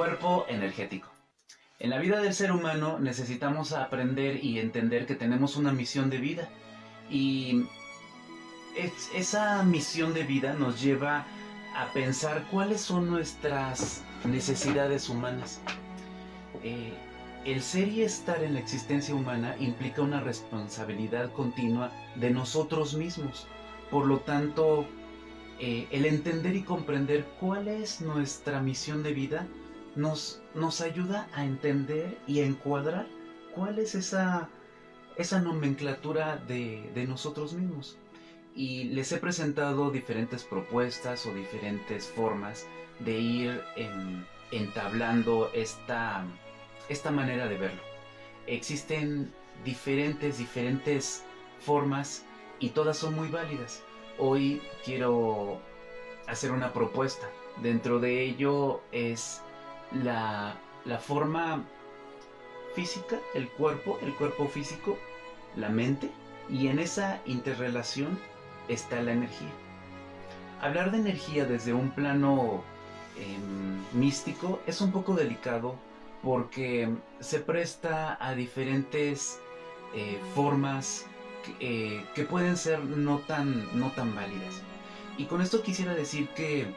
Cuerpo energético. En la vida del ser humano necesitamos aprender y entender que tenemos una misión de vida. Y esa misión de vida nos lleva a pensar cuáles son nuestras necesidades humanas. Eh, el ser y estar en la existencia humana implica una responsabilidad continua de nosotros mismos. Por lo tanto, el entender y comprender cuál es nuestra misión de vida nos ayuda a entender y a encuadrar cuál es esa nomenclatura de nosotros mismos. Y les he presentado diferentes propuestas o diferentes formas de ir entablando esta manera de verlo. Existen diferentes formas y todas son muy válidas. Hoy quiero hacer una propuesta. Dentro de ello es la forma física, el cuerpo físico, la mente, y en esa interrelación está la energía. Hablar de energía desde un plano místico es un poco delicado porque se presta a diferentes formas que pueden ser no tan válidas. Y con esto quisiera decir que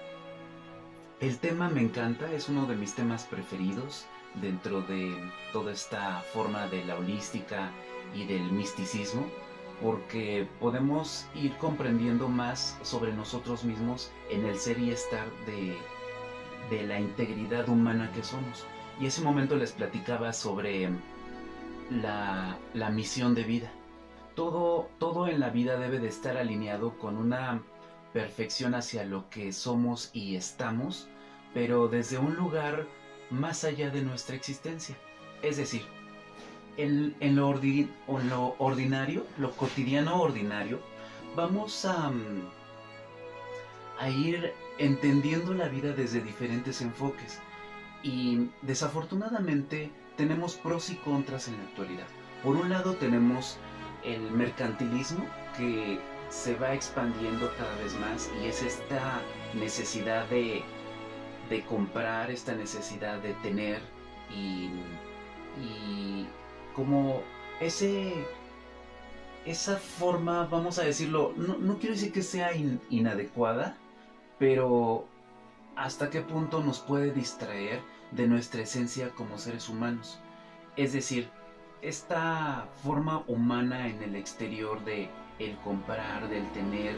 el tema me encanta, es uno de mis temas preferidos dentro de toda esta forma de la holística y del misticismo, porque podemos ir comprendiendo más sobre nosotros mismos en el ser y estar de la integridad humana que somos. Y ese momento les platicaba sobre la misión de vida. Todo en la vida debe de estar alineado con una perfección hacia lo que somos y estamos, pero desde un lugar más allá de nuestra existencia. Es decir, en lo ordinario, lo cotidiano ordinario, vamos a ir entendiendo la vida desde diferentes enfoques. Y desafortunadamente tenemos pros y contras en la actualidad. Por un lado tenemos el mercantilismo que se va expandiendo cada vez más y es esta necesidad de comprar, esta necesidad de tener y como esa forma, vamos a decirlo, no quiero decir que sea inadecuada, pero hasta qué punto nos puede distraer de nuestra esencia como seres humanos. Es decir, esta forma humana en el exterior de el comprar, del tener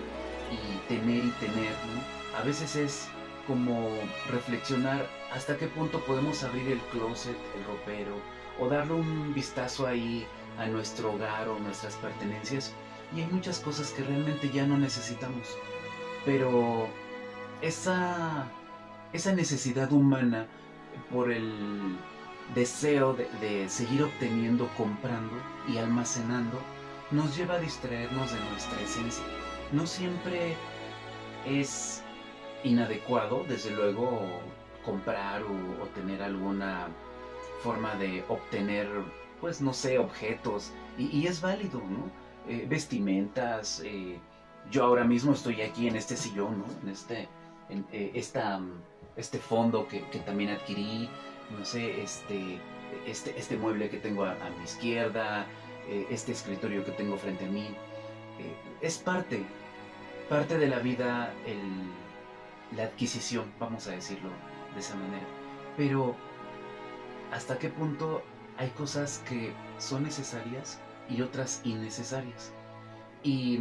y tener, ¿no? A veces es como reflexionar hasta qué punto podemos abrir el closet, el ropero, o darle un vistazo ahí a nuestro hogar o nuestras pertenencias, y hay muchas cosas que realmente ya no necesitamos. Pero esa necesidad humana por el deseo de seguir obteniendo, comprando y almacenando, nos lleva a distraernos de nuestra esencia. No siempre es inadecuado, desde luego, comprar o tener alguna forma de obtener, pues no sé, objetos, y es válido, ¿no? Vestimentas, yo ahora mismo estoy aquí en este sillón, ¿no? En este fondo que también adquirí, no sé, este mueble que tengo a mi izquierda, este escritorio que tengo frente a mí, es parte de la vida la adquisición, vamos a decirlo de esa manera. Pero hasta qué punto hay cosas que son necesarias y otras innecesarias. Y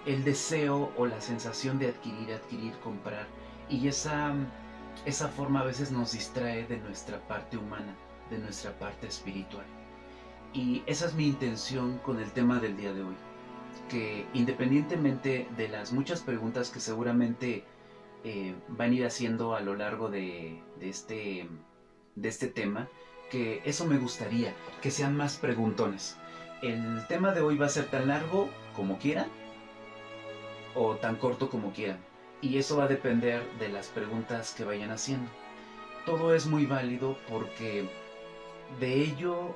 el deseo o la sensación de adquirir, comprar, y esa forma a veces nos distrae de nuestra parte humana, de nuestra parte espiritual. Y esa es mi intención con el tema del día de hoy, que independientemente de las muchas preguntas que seguramente van a ir haciendo a lo largo de este tema, que eso me gustaría, que sean más preguntones. El tema de hoy va a ser tan largo como quieran o tan corto como quieran, y eso va a depender de las preguntas que vayan haciendo. Todo es muy válido porque de ello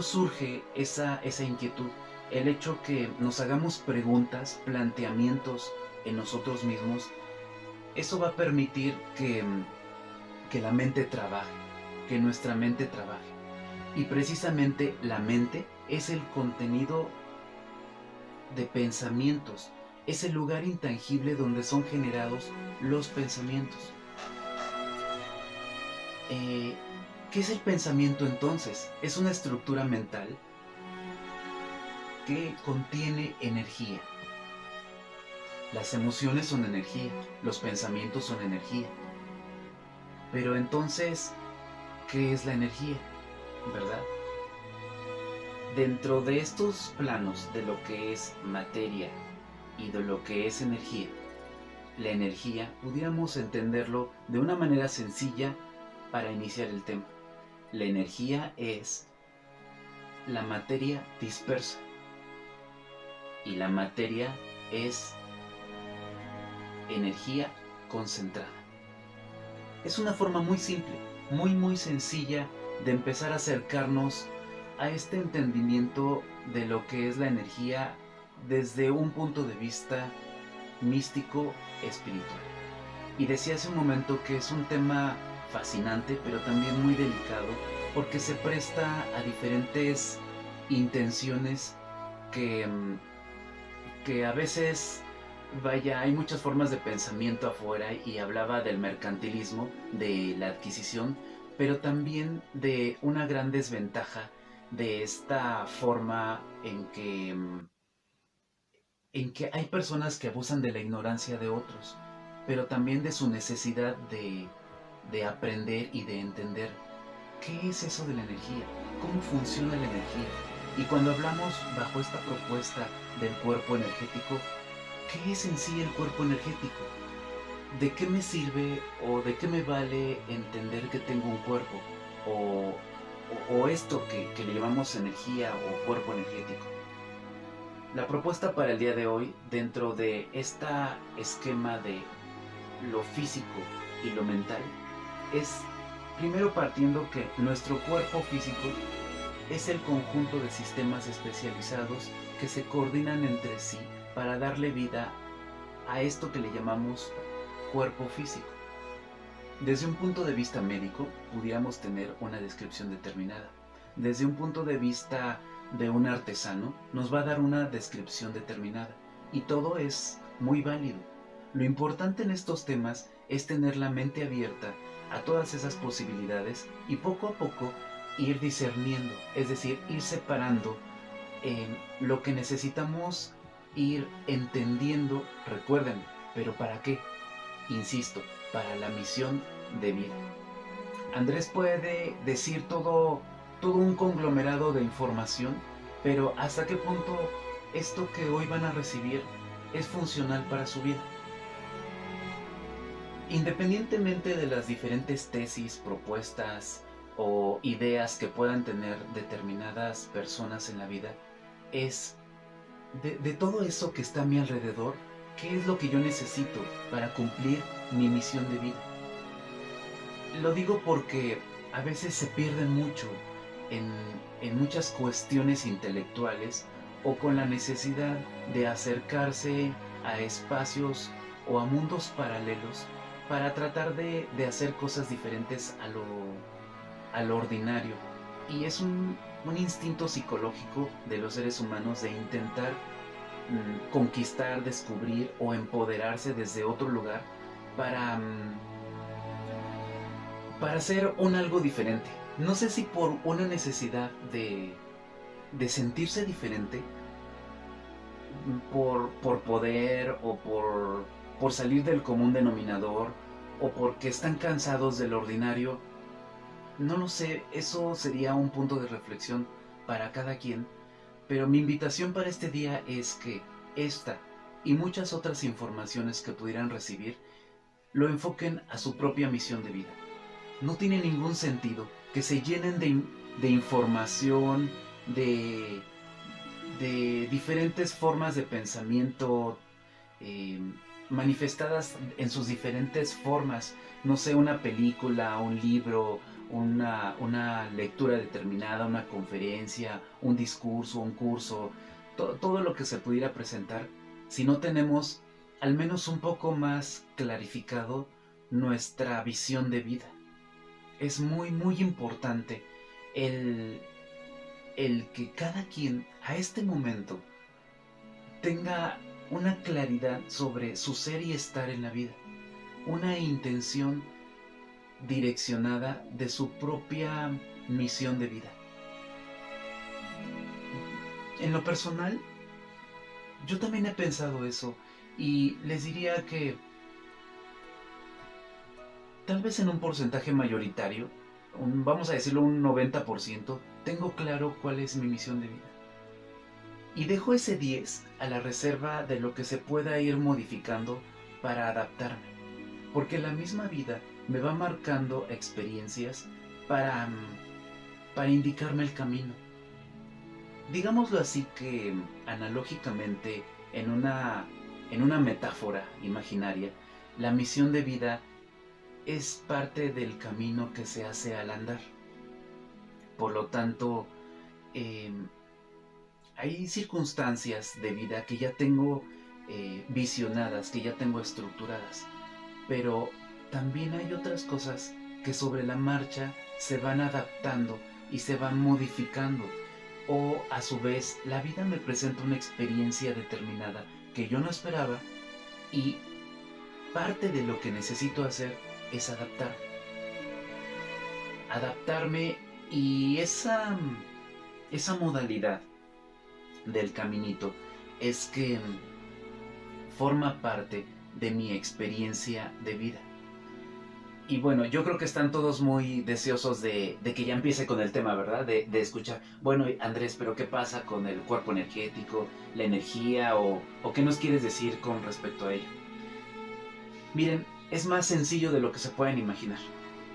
surge esa inquietud, el hecho que nos hagamos preguntas, planteamientos en nosotros mismos. Eso va a permitir que la mente trabaje, que nuestra mente trabaje. Y precisamente la mente es el contenido de pensamientos, es el lugar intangible donde son generados los pensamientos. ¿Qué es el pensamiento entonces? Es una estructura mental que contiene energía. Las emociones son energía, los pensamientos son energía. Pero entonces, ¿qué es la energía? ¿Verdad? Dentro de estos planos de lo que es materia y de lo que es energía, la energía pudiéramos entenderlo de una manera sencilla para iniciar el tema. La energía es la materia dispersa y la materia es energía concentrada. Es una forma muy simple, muy sencilla de empezar a acercarnos a este entendimiento de lo que es la energía desde un punto de vista místico espiritual. Y decía hace un momento que es un tema fascinante, pero también muy delicado, porque se presta a diferentes intenciones que, que a veces, vaya, hay muchas formas de pensamiento afuera, y hablaba del mercantilismo, de la adquisición, pero también de una gran desventaja de esta forma en que hay personas que abusan de la ignorancia de otros, pero también de su necesidad de aprender y de entender qué es eso de la energía, cómo funciona la energía. Y cuando hablamos bajo esta propuesta del cuerpo energético, ¿qué es en sí el cuerpo energético? ¿De qué me sirve o de qué me vale entender que tengo un cuerpo? O esto que le llamamos energía o cuerpo energético. La propuesta para el día de hoy, dentro de este esquema de lo físico y lo mental, es primero partiendo que nuestro cuerpo físico es el conjunto de sistemas especializados que se coordinan entre sí para darle vida a esto que le llamamos cuerpo físico. Desde un punto de vista médico, pudiéramos tener una descripción determinada. Desde un punto de vista de un artesano, nos va a dar una descripción determinada. Y todo es muy válido. Lo importante en estos temas es tener la mente abierta a todas esas posibilidades y poco a poco ir discerniendo, es decir, ir separando lo que necesitamos ir entendiendo. Recuerden, ¿pero para qué? Insisto, para la misión de vida. Andrés puede decir todo un conglomerado de información, pero ¿hasta qué punto esto que hoy van a recibir es funcional para su vida? Independientemente de las diferentes tesis, propuestas o ideas que puedan tener determinadas personas en la vida, es de todo eso que está a mi alrededor, ¿qué es lo que yo necesito para cumplir mi misión de vida? Lo digo porque a veces se pierden mucho en, en muchas cuestiones intelectuales o con la necesidad de acercarse a espacios o a mundos paralelos para tratar de hacer cosas diferentes a lo ordinario. Y es un instinto psicológico de los seres humanos de intentar conquistar, descubrir o empoderarse desde otro lugar para, para hacer un algo diferente. No sé si por una necesidad de sentirse diferente, por poder o por salir del común denominador o porque están cansados del ordinario. No lo sé, eso sería un punto de reflexión para cada quien, pero mi invitación para este día es que esta y muchas otras informaciones que pudieran recibir lo enfoquen a su propia misión de vida. No tiene ningún sentido que se llenen de información, de, de diferentes formas de pensamiento eh, manifestadas en sus diferentes formas. No sé, una película, un libro, una lectura determinada, una conferencia, un discurso, un curso, todo lo que se pudiera presentar, si no tenemos al menos un poco más clarificado nuestra visión de vida. es muy, muy importante el, el que cada quien a este momento tenga una claridad sobre su ser y estar en la vida, una intención direccionada de su propia misión de vida. En lo personal, yo también he pensado eso y les diría que tal vez en un porcentaje mayoritario, vamos a decirlo un 90%, tengo claro cuál es mi misión de vida. Y dejo ese 10 a la reserva de lo que se pueda ir modificando para adaptarme. Porque la misma vida me va marcando experiencias para, para indicarme el camino. Digámoslo así que analógicamente, en una metáfora imaginaria, la misión de vida es parte del camino que se hace al andar. Por lo tanto, eh, hay circunstancias de vida que ya tengo visionadas, que ya tengo estructuradas, pero también hay otras cosas que sobre la marcha se van adaptando y se van modificando. O a su vez, la vida me presenta una experiencia determinada que yo no esperaba y parte de lo que necesito hacer es adaptarme y esa modalidad del caminito es que forma parte de mi experiencia de vida. Y bueno, yo creo que están todos muy deseosos de que ya empiece con el tema, ¿verdad? De escuchar, bueno, Andrés, pero ¿qué pasa con el cuerpo energético, la energía o qué nos quieres decir con respecto a ello? Miren, es más sencillo de lo que se pueden imaginar.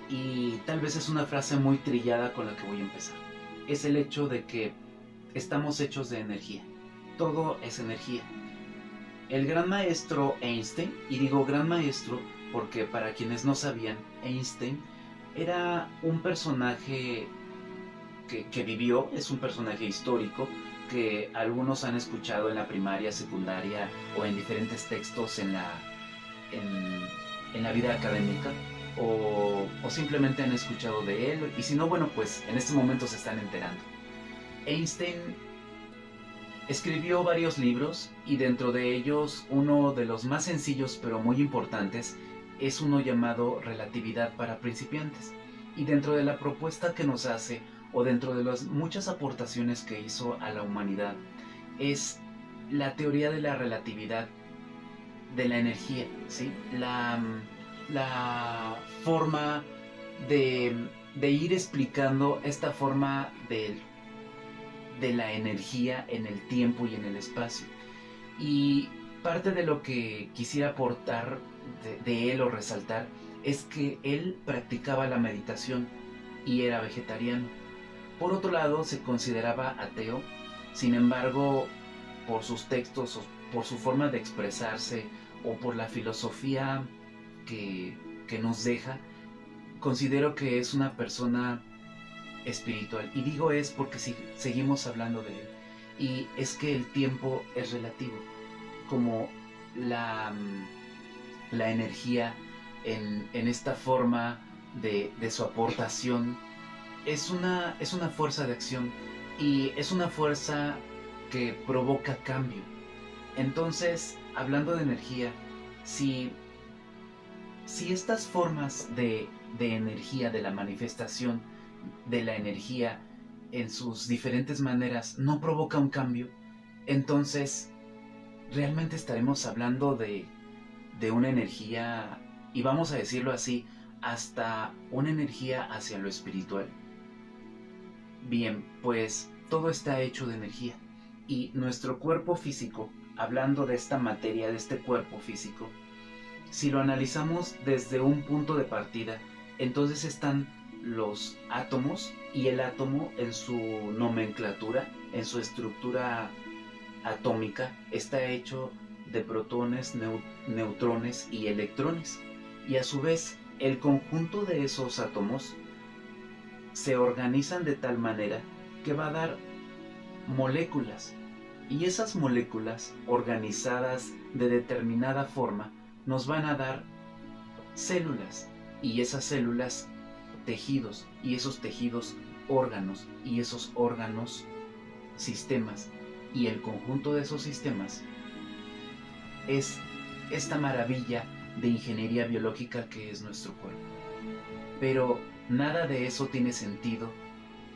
Y tal vez es una frase muy trillada con la que voy a empezar. Es el hecho de que estamos hechos de energía. Todo es energía. El gran maestro Einstein, y digo gran maestro porque para quienes no sabían, Einstein era un personaje que vivió, es un personaje histórico que algunos han escuchado en la primaria, secundaria o en diferentes textos en la vida académica o simplemente han escuchado de él y si no, bueno, pues en este momento se están enterando. Einstein escribió varios libros y dentro de ellos uno de los más sencillos pero muy importantes es uno llamado Relatividad para principiantes. Y dentro de la propuesta que nos hace o dentro de las muchas aportaciones que hizo a la humanidad es la teoría de la relatividad de la energía, ¿sí? La forma de ir explicando esta forma de la energía en el tiempo y en el espacio. Y parte de lo que quisiera aportar de él o resaltar es que él practicaba la meditación y era vegetariano. Por otro lado, se consideraba ateo, sin embargo, por sus textos o por su forma de expresarse o por la filosofía que nos deja, considero que es una persona espiritual. Y digo es porque seguimos hablando de él. Y es que el tiempo es relativo, como la energía en esta forma de su aportación es una fuerza de acción y es una fuerza que provoca cambio. Entonces, hablando de energía, si, si estas formas de energía, de la manifestación de la energía en sus diferentes maneras no provoca un cambio, entonces realmente estaremos hablando de una energía, y vamos a decirlo así, hasta una energía hacia lo espiritual. Bien, pues todo está hecho de energía y nuestro cuerpo físico, hablando de esta materia, de este cuerpo físico, si lo analizamos desde un punto de partida, entonces están los átomos y el átomo en su nomenclatura, en su estructura atómica, está hecho de protones, neutrones y electrones. Y a su vez, el conjunto de esos átomos se organizan de tal manera que va a dar moléculas. Y esas moléculas organizadas de determinada forma nos van a dar células. Y esas células tejidos, y esos tejidos órganos, y esos órganos sistemas, y el conjunto de esos sistemas es esta maravilla de ingeniería biológica que es nuestro cuerpo. Pero nada de eso tiene sentido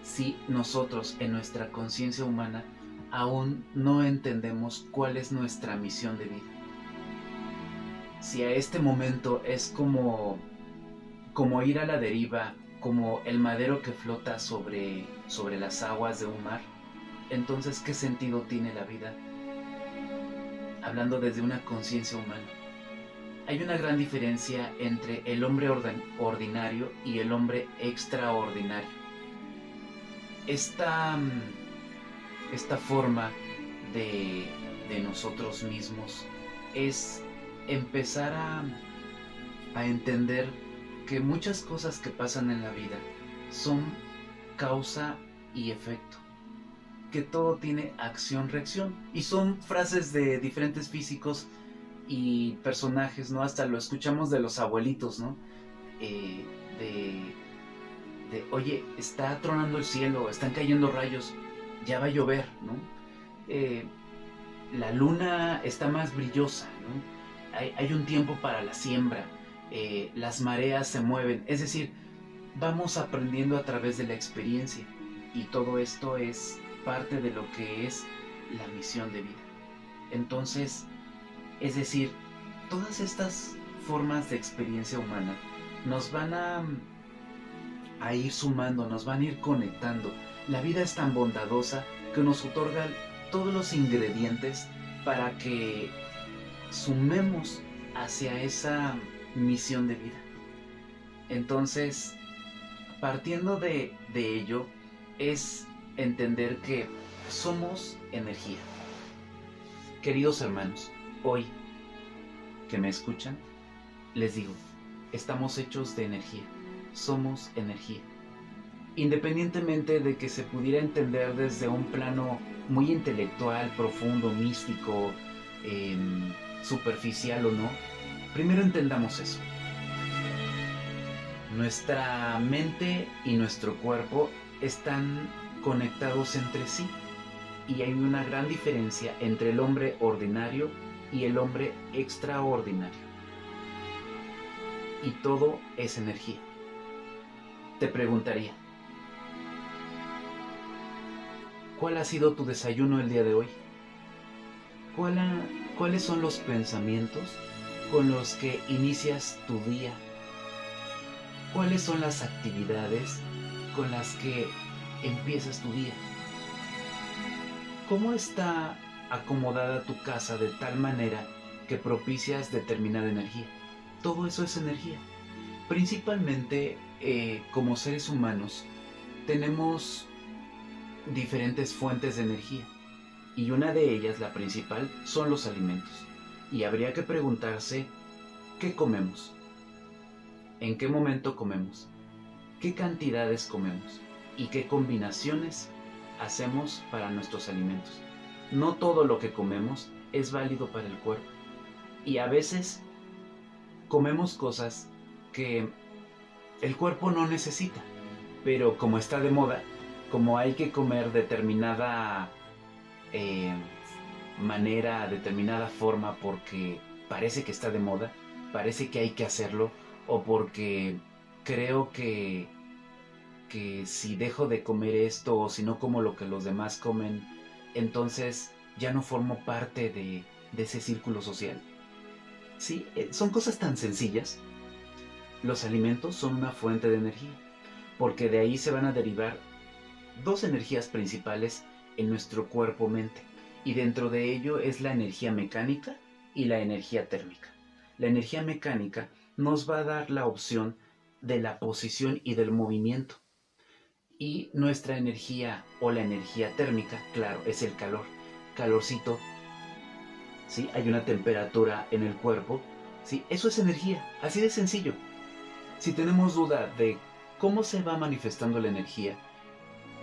si nosotros en nuestra conciencia humana aún no entendemos cuál es nuestra misión de vida. Si a este momento es como ir a la deriva, como el madero que flota sobre las aguas de un mar, entonces ¿qué sentido tiene la vida? Hablando desde una conciencia humana. Hay una gran diferencia entre el hombre ordinario y el hombre extraordinario. Esta forma de nosotros mismos es empezar a entender que muchas cosas que pasan en la vida son causa y efecto, que todo tiene acción-reacción, y son frases de diferentes físicos y personajes, ¿no? Hasta lo escuchamos de los abuelitos, ¿no? Oye, está tronando el cielo, están cayendo rayos, ya va a llover, ¿no? La luna está más brillosa, ¿no? Hay un tiempo para la siembra, las mareas se mueven, es decir, vamos aprendiendo a través de la experiencia, y todo esto es parte de lo que es la misión de vida. Entonces, es decir, todas estas formas de experiencia humana nos van a ir sumando, nos van a ir conectando. La vida es tan bondadosa que nos otorga todos los ingredientes para que sumemos hacia esa misión de vida. Entonces, partiendo de ello, es entender que somos energía. Queridos hermanos, hoy que me escuchan, les digo, estamos hechos de energía, somos energía. Independientemente de que se pudiera entender desde un plano muy intelectual, profundo, místico, superficial o no, primero entendamos eso. Nuestra mente y nuestro cuerpo están conectados entre sí, y hay una gran diferencia entre el hombre ordinario y el hombre extraordinario. Y todo es energía. Te preguntaría, ¿cuál ha sido tu desayuno el día de hoy? ¿Cuáles son los pensamientos con los que inicias tu día? ¿Cuáles son las actividades con las que empiezas tu día? ¿Cómo está acomodada tu casa de tal manera que propicias determinada energía? Todo eso es energía. Principalmente, como seres humanos, tenemos diferentes fuentes de energía, y una de ellas, la principal, son los alimentos. Y habría que preguntarse, ¿qué comemos? ¿En qué momento comemos? ¿Qué cantidades comemos? ¿Y qué combinaciones hacemos para nuestros alimentos? No todo lo que comemos es válido para el cuerpo, y a veces comemos cosas que el cuerpo no necesita, pero como está de moda, como hay que comer determinada manera, determinada forma, porque parece que está de moda, parece que hay que hacerlo, o porque creo que si dejo de comer esto, o si no como lo que los demás comen, entonces ya no formo parte de ese círculo social. Sí, son cosas tan sencillas. Los alimentos son una fuente de energía, porque de ahí se van a derivar dos energías principales en nuestro cuerpo-mente, y dentro de ello es la energía mecánica y la energía térmica. La energía mecánica nos va a dar la opción de la posición y del movimiento, y nuestra energía, o la energía térmica, claro, es el calor, calorcito, ¿sí? Hay una temperatura en el cuerpo, ¿sí? Eso es energía, así de sencillo. Si tenemos duda de cómo se va manifestando la energía,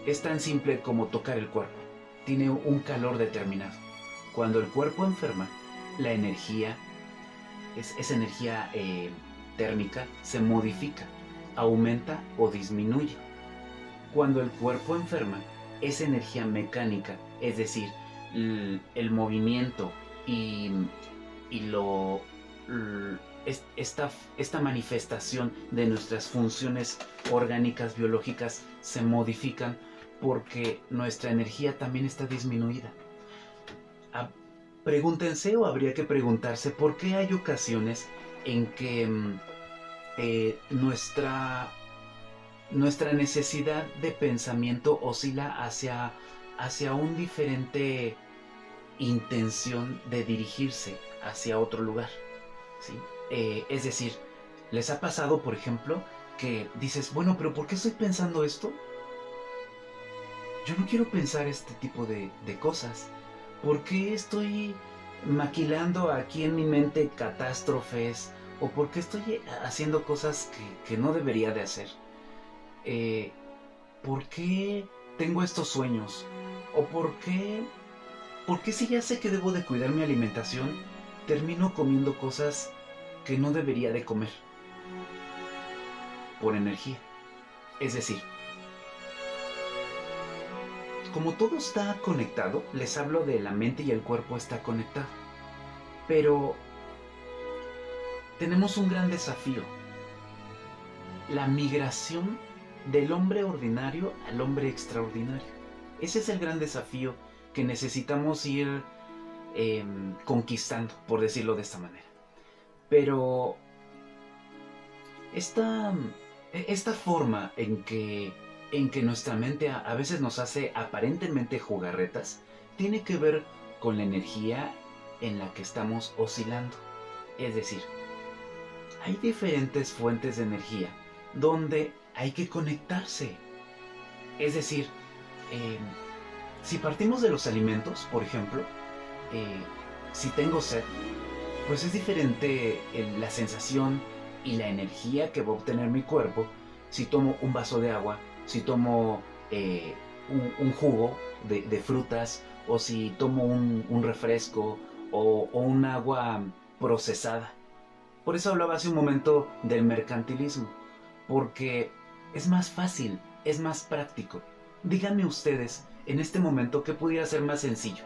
es tan simple como tocar el cuerpo. Tiene un calor determinado. Cuando el cuerpo enferma, la energía, esa energía térmica, se modifica. aumenta o disminuye. Cuando el cuerpo enferma, esa energía mecánica, es decir, el movimiento y, y lo, esta manifestación de nuestras funciones orgánicas, biológicas, se modifican porque nuestra energía también está disminuida. Ah, pregúntense, o habría que preguntarse, ¿por qué hay ocasiones en que nuestra necesidad de pensamiento oscila hacia un diferente intención de dirigirse hacia otro lugar? ¿Sí? Es decir, ¿les ha pasado, por ejemplo, que dices, bueno, pero ¿por qué estoy pensando esto? Yo no quiero pensar este tipo de cosas. ¿Por qué estoy maquilando aquí en mi mente catástrofes? ¿O por qué estoy haciendo cosas que no debería de hacer? Eh, ¿Por qué tengo estos sueños? ¿O por qué si ya sé que debo de cuidar mi alimentación, termino comiendo cosas que no debería de comer? Por energía. Es decir, como todo está conectado, les hablo de la mente y el cuerpo está conectado. Pero tenemos un gran desafío: la migración del hombre ordinario al hombre extraordinario. Ese es el gran desafío que necesitamos ir conquistando, por decirlo de esta manera. Pero esta forma en que nuestra mente a veces nos hace aparentemente jugarretas, tiene que ver con la energía en la que estamos oscilando. Es decir, hay diferentes fuentes de energía donde hay que conectarse. Es decir, eh, si partimos de los alimentos, por ejemplo, eh, si tengo sed, pues es diferente la sensación y la energía que va a obtener mi cuerpo si tomo un vaso de agua, si tomo un jugo de frutas, o si tomo un refresco o un agua procesada. Por eso hablaba hace un momento del mercantilismo, porque es más fácil, es más práctico. Díganme ustedes, en este momento, ¿qué pudiera ser más sencillo?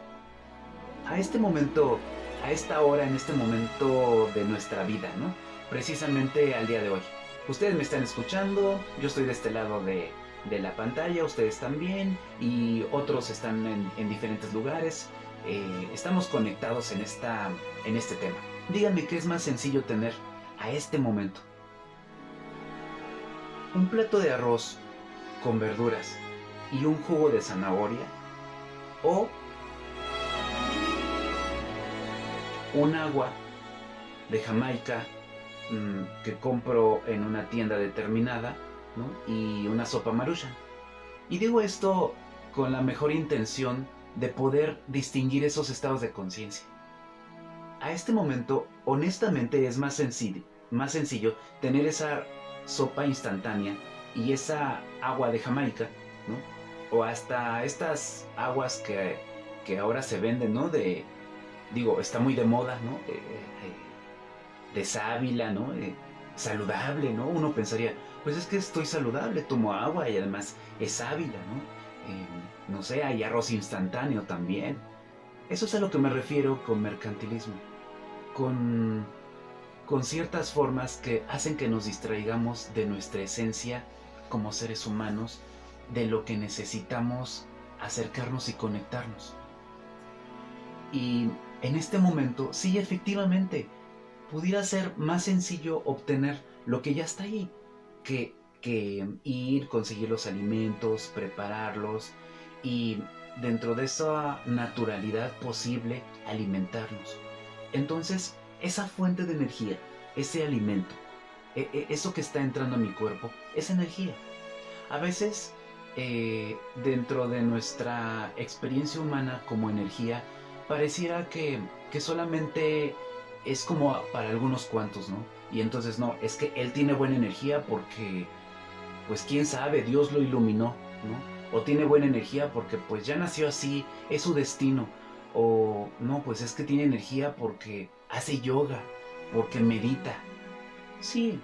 A este momento, a esta hora, en este momento de nuestra vida, ¿no? Precisamente al día de hoy. Ustedes me están escuchando, yo estoy de este lado de la pantalla, ustedes también, y otros están en diferentes lugares. Estamos conectados en este tema. Díganme qué es más sencillo tener a este momento: un plato de arroz con verduras y un jugo de zanahoria, o un agua de Jamaica que compro en una tienda determinada, ¿no? Y una sopa Maruchan. Y digo esto con la mejor intención de poder distinguir esos estados de conciencia. A este momento, honestamente, es más sencillo tener esa sopa instantánea y esa agua de Jamaica, ¿no? O hasta estas aguas que ahora se venden, ¿no? Digo, está muy de moda, ¿no? De sábila, ¿no? Saludable, ¿no? Uno pensaría, pues es que estoy saludable, tomo agua y además es sábila, ¿no? No sé, hay arroz instantáneo también. Eso es a lo que me refiero con mercantilismo, con, con ciertas formas que hacen que nos distraigamos de nuestra esencia como seres humanos, de lo que necesitamos acercarnos y conectarnos. Y en este momento, sí, efectivamente, pudiera ser más sencillo obtener lo que ya está ahí, que ir, conseguir los alimentos, prepararlos y, dentro de esa naturalidad posible, alimentarnos. Entonces, esa fuente de energía, ese alimento, eso que está entrando a mi cuerpo, es energía. A veces, dentro de nuestra experiencia humana como energía, pareciera que solamente es como para algunos cuantos, ¿no? Y entonces no, es que él tiene buena energía porque, pues quién sabe, Dios lo iluminó, ¿no? O tiene buena energía porque pues ya nació así, es su destino. O no, pues es que tiene energía porque hace yoga, porque medita. Sí,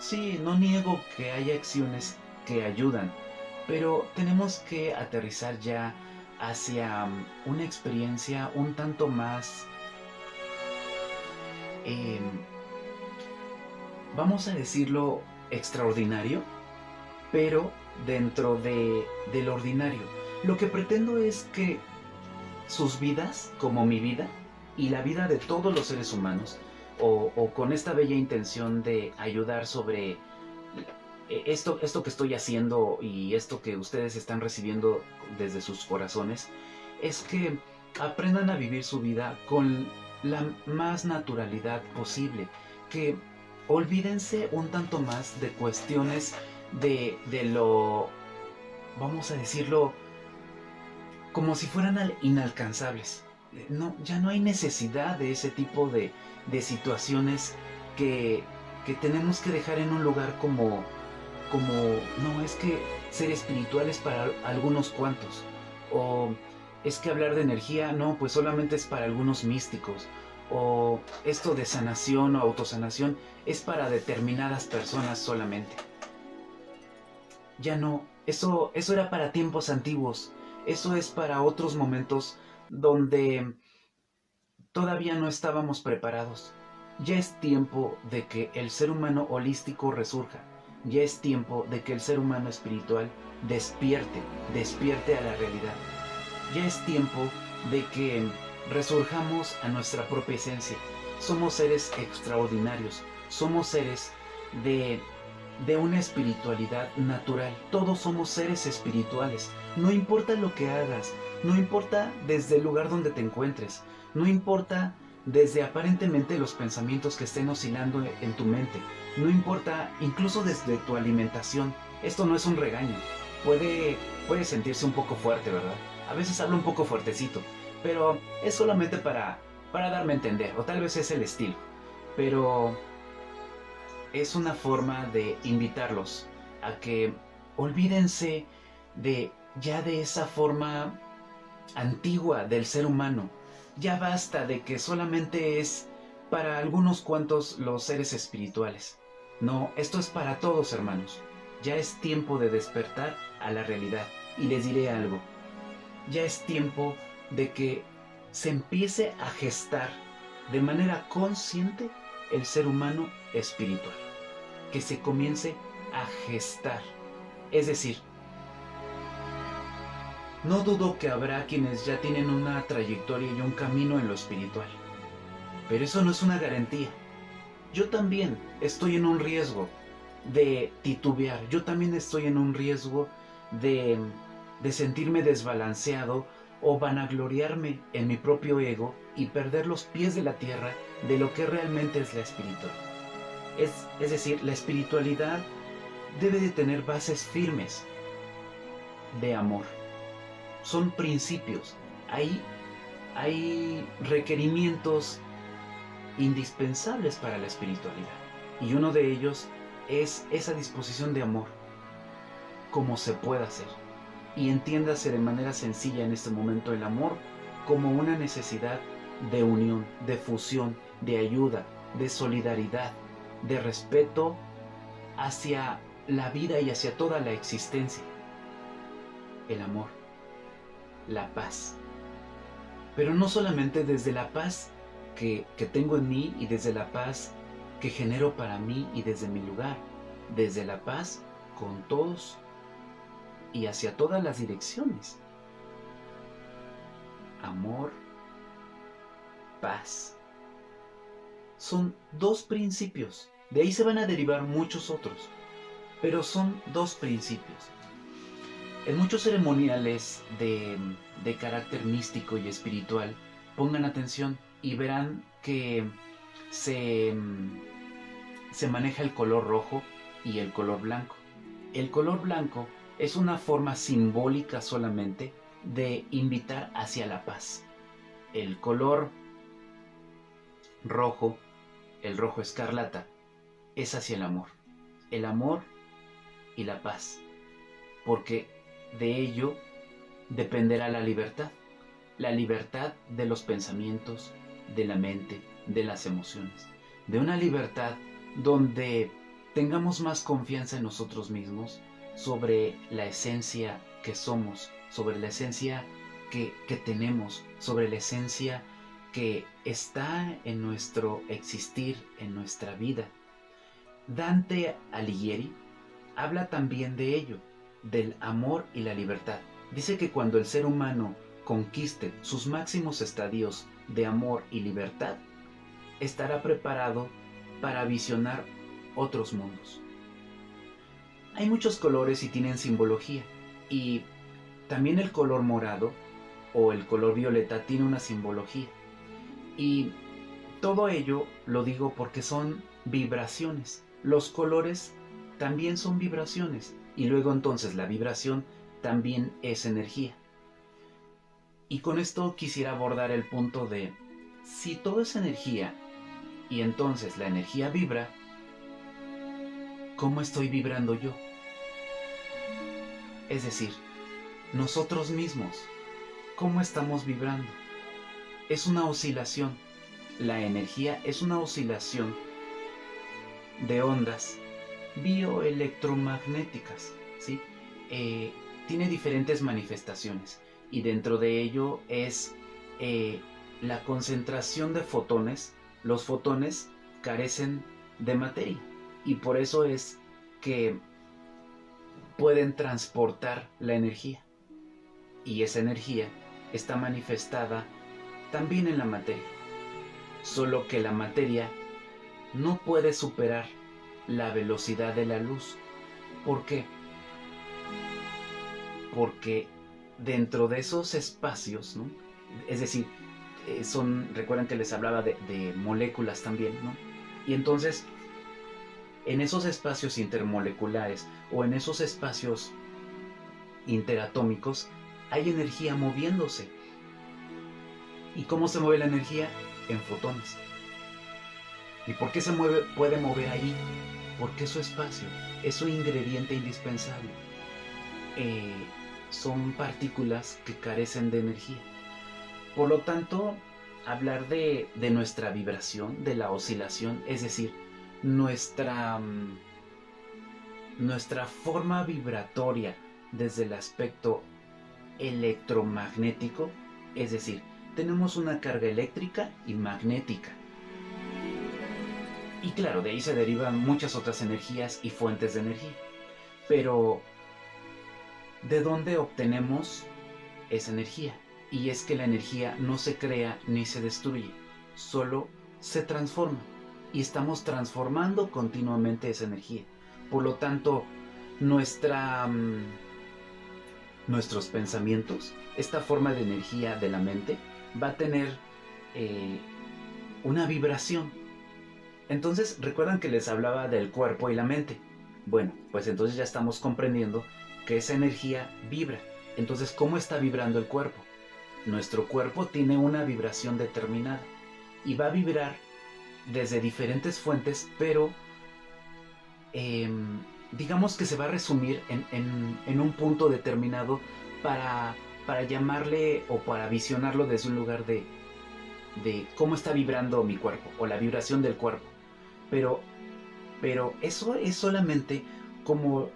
Sí, no niego que haya acciones que ayudan, pero tenemos que aterrizar ya hacia una experiencia un tanto más, em, vamos a decirlo, extraordinario, pero dentro del ordinario. Lo que pretendo es que sus vidas, como mi vida, y la vida de todos los seres humanos, o con esta bella intención de ayudar sobre esto que estoy haciendo y esto que ustedes están recibiendo desde sus corazones, es que aprendan a vivir su vida con la más naturalidad posible, que olvídense un tanto más de cuestiones de lo, vamos a decirlo, como si fueran inalcanzables. No, ya no hay necesidad de ese tipo de situaciones que, que tenemos que dejar en un lugar como, no, es que ser espiritual es para algunos cuantos, o es que hablar de energía, no, pues solamente es para algunos místicos, o esto de sanación o autosanación es para determinadas personas solamente. Ya no, eso era para tiempos antiguos, eso es para otros momentos donde todavía no estábamos preparados. Ya es tiempo de que el ser humano holístico resurja. Ya es tiempo de que el ser humano espiritual despierte a la realidad. Ya es tiempo de que resurjamos a nuestra propia esencia. Somos seres extraordinarios, somos seres de, de una espiritualidad natural. Todos somos seres espirituales. No importa lo que hagas, no importa desde el lugar donde te encuentres, no importa desde aparentemente los pensamientos que estén oscilando en tu mente, no importa incluso desde tu alimentación. Esto no es un regaño. Puede sentirse un poco fuerte, ¿verdad? A veces hablo un poco fuertecito, pero es solamente para darme a entender, o tal vez es el estilo. Pero es una forma de invitarlos a que olvídense de ya de esa forma antigua del ser humano. Ya basta de que solamente es para algunos cuantos los seres espirituales. No, esto es para todos, hermanos. Ya es tiempo de despertar a la realidad. Y les diré algo. Ya es tiempo de que se empiece a gestar de manera consciente el ser humano espiritual. Que se comience a gestar. Es decir, no dudo que habrá quienes ya tienen una trayectoria y un camino en lo espiritual, pero eso no es una garantía. Yo también estoy en un riesgo de titubear, yo también estoy en un riesgo de, de sentirme desbalanceado o vanagloriarme en mi propio ego y perder los pies de la tierra de lo que realmente es la espiritualidad. Es decir, la espiritualidad debe de tener bases firmes de amor. Son principios. Hay requerimientos indispensables para la espiritualidad. Y uno de ellos es esa disposición de amor, como se pueda hacer. Y entiéndase de manera sencilla en este momento el amor como una necesidad de unión, de fusión, de ayuda, de solidaridad, de respeto hacia la vida y hacia toda la existencia. El amor, la paz. Pero no solamente desde la paz que tengo en mí y desde la paz que genero para mí y desde mi lugar, desde la paz con todos y hacia todas las direcciones. Amor, paz. Son dos principios. De ahí se van a derivar muchos otros, pero son dos principios. En muchos ceremoniales de carácter místico y espiritual, pongan atención y verán que se, se maneja el color rojo y el color blanco. El color blanco es una forma simbólica solamente de invitar hacia la paz. El color rojo, el rojo escarlata, es hacia el amor y la paz, porque de ello dependerá la libertad de los pensamientos, de la mente, de las emociones, de una libertad donde tengamos más confianza en nosotros mismos sobre la esencia que somos, sobre la esencia que tenemos, sobre la esencia que está en nuestro existir, en nuestra vida. Dante Alighieri habla también de ello, del amor y la libertad. Dice que cuando el ser humano conquiste sus máximos estadios de amor y libertad, estará preparado para visionar otros mundos. Hay muchos colores y tienen simbología, y también el color morado o el color violeta tiene una simbología. Y todo ello lo digo porque son vibraciones. Los colores también son vibraciones, y luego entonces la vibración también es energía. Y con esto quisiera abordar el punto de, si todo es energía y entonces la energía vibra, ¿cómo estoy vibrando yo? Es decir, nosotros mismos, ¿cómo estamos vibrando? Es una oscilación. La energía es una oscilación de ondas bioelectromagnéticas, ¿sí? Tiene diferentes manifestaciones, y dentro de ello es la concentración de fotones. Los fotones carecen de materia, y por eso es que pueden transportar la energía, y esa energía está manifestada también en la materia, solo que la materia no puede superar la velocidad de la luz. ¿Por qué? Porque dentro de esos espacios, ¿no? Es decir, recuerden que les hablaba de moléculas también, ¿no? Y entonces, en esos espacios intermoleculares o en esos espacios interatómicos, hay energía moviéndose. ¿Y cómo se mueve la energía? En fotones. ¿Y por qué puede mover ahí? Porque es su espacio, es su ingrediente indispensable. Son partículas que carecen de energía. Por lo tanto, hablar de nuestra vibración, de la oscilación, es decir, nuestra forma vibratoria desde el aspecto electromagnético, es decir, tenemos una carga eléctrica y magnética. Y claro, de ahí se derivan muchas otras energías y fuentes de energía. Pero, ¿de dónde obtenemos esa energía? Y es que la energía no se crea ni se destruye, solo se transforma. Y estamos transformando continuamente esa energía. Por lo tanto, nuestros pensamientos, esta forma de energía de la mente, va a tener una vibración. Entonces, ¿recuerdan que les hablaba del cuerpo y la mente? Bueno, pues entonces ya estamos comprendiendo que esa energía vibra. Entonces, ¿cómo está vibrando el cuerpo? Nuestro cuerpo tiene una vibración determinada y va a vibrar desde diferentes fuentes, pero digamos que se va a resumir en un punto determinado para llamarle o para visionarlo desde un lugar de cómo está vibrando mi cuerpo o la vibración del cuerpo. Pero eso es solamente como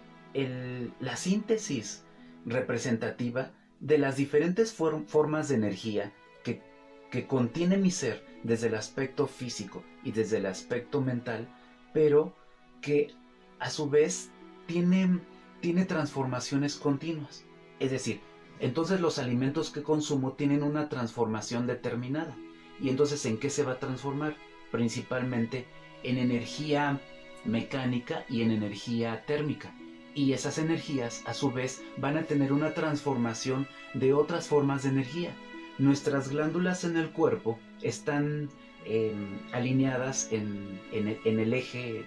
la síntesis representativa de las diferentes formas de energía que contiene mi ser desde el aspecto físico y desde el aspecto mental, pero que a su vez tiene transformaciones continuas. Es decir, entonces los alimentos que consumo tienen una transformación determinada. ¿Y entonces en qué se va a transformar? Principalmente en energía mecánica y en energía térmica. Y esas energías a su vez van a tener una transformación de otras formas de energía. Nuestras glándulas en el cuerpo están alineadas en el eje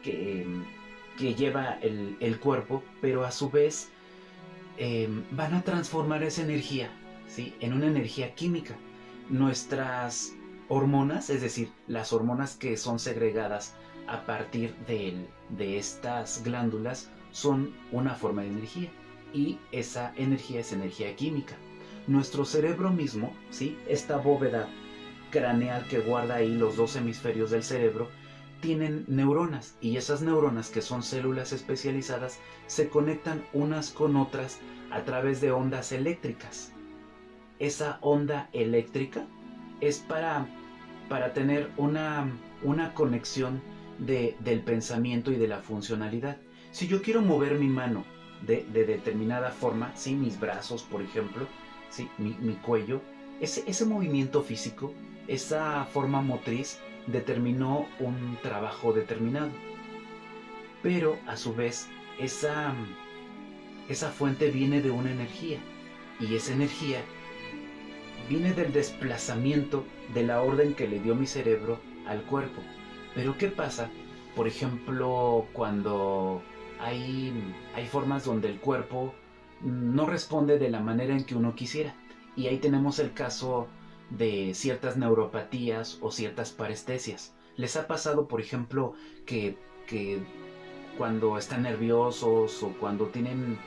que lleva el cuerpo, pero a su vez van a transformar esa energía, ¿sí?, en una energía química. Nuestras hormonas, es decir, las hormonas que son segregadas a partir de estas glándulas, son una forma de energía, y esa energía es energía química. Nuestro cerebro mismo, ¿sí?, esta bóveda craneal que guarda ahí los dos hemisferios del cerebro, tienen neuronas, y esas neuronas, que son células especializadas, se conectan unas con otras a través de ondas eléctricas. Esa onda eléctrica es para tener una conexión del pensamiento y de la funcionalidad. Si yo quiero mover mi mano de determinada forma, ¿sí? Mis brazos, por ejemplo, ¿sí? Mi cuello, ese movimiento físico, esa forma motriz, determinó un trabajo determinado. Pero a su vez, esa fuente viene de una energía, y esa energía viene del desplazamiento de la orden que le dio mi cerebro al cuerpo. Pero ¿qué pasa? Por ejemplo, cuando hay formas donde el cuerpo no responde de la manera en que uno quisiera. Y ahí tenemos el caso de ciertas neuropatías o ciertas parestesias. ¿Les ha pasado, por ejemplo, que cuando están nerviosos o cuando tienen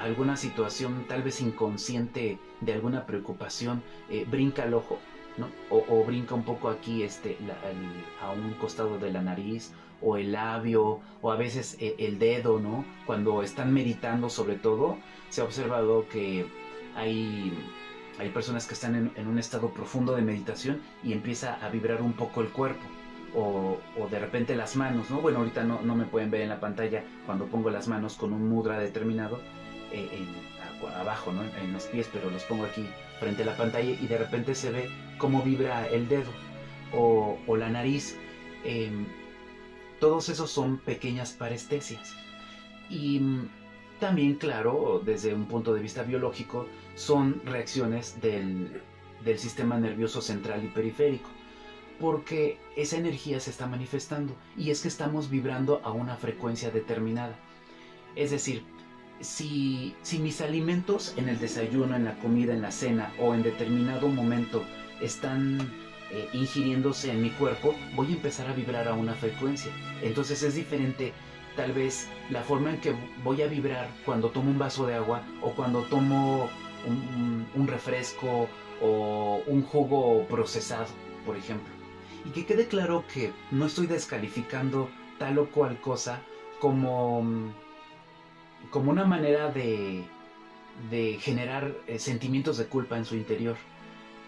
alguna situación tal vez inconsciente de alguna preocupación, brinca el ojo, ¿no? O brinca un poco aquí a un costado de la nariz, o el labio, o a veces el dedo, ¿no? Cuando están meditando, sobre todo, se ha observado que hay, hay personas que están en un estado profundo de meditación y empieza a vibrar un poco el cuerpo. O de repente las manos, ¿no? Bueno, ahorita no me pueden ver en la pantalla cuando pongo las manos con un mudra determinado, abajo, ¿no? En los pies, pero los pongo aquí frente a la pantalla y de repente se ve cómo vibra el dedo o la nariz. Eh, Todos esos son pequeñas parestesias. Y también, claro, desde un punto de vista biológico, son reacciones del sistema nervioso central y periférico, porque esa energía se está manifestando, y es que estamos vibrando a una frecuencia determinada. Es decir, si mis alimentos en el desayuno, en la comida, en la cena o en determinado momento están ingiriéndose en mi cuerpo, voy a empezar a vibrar a una frecuencia. Entonces es diferente tal vez la forma en que voy a vibrar cuando tomo un vaso de agua, o cuando tomo un refresco o un jugo procesado, por ejemplo. Y que quede claro que no estoy descalificando tal o cual cosa como una manera de generar sentimientos de culpa en su interior.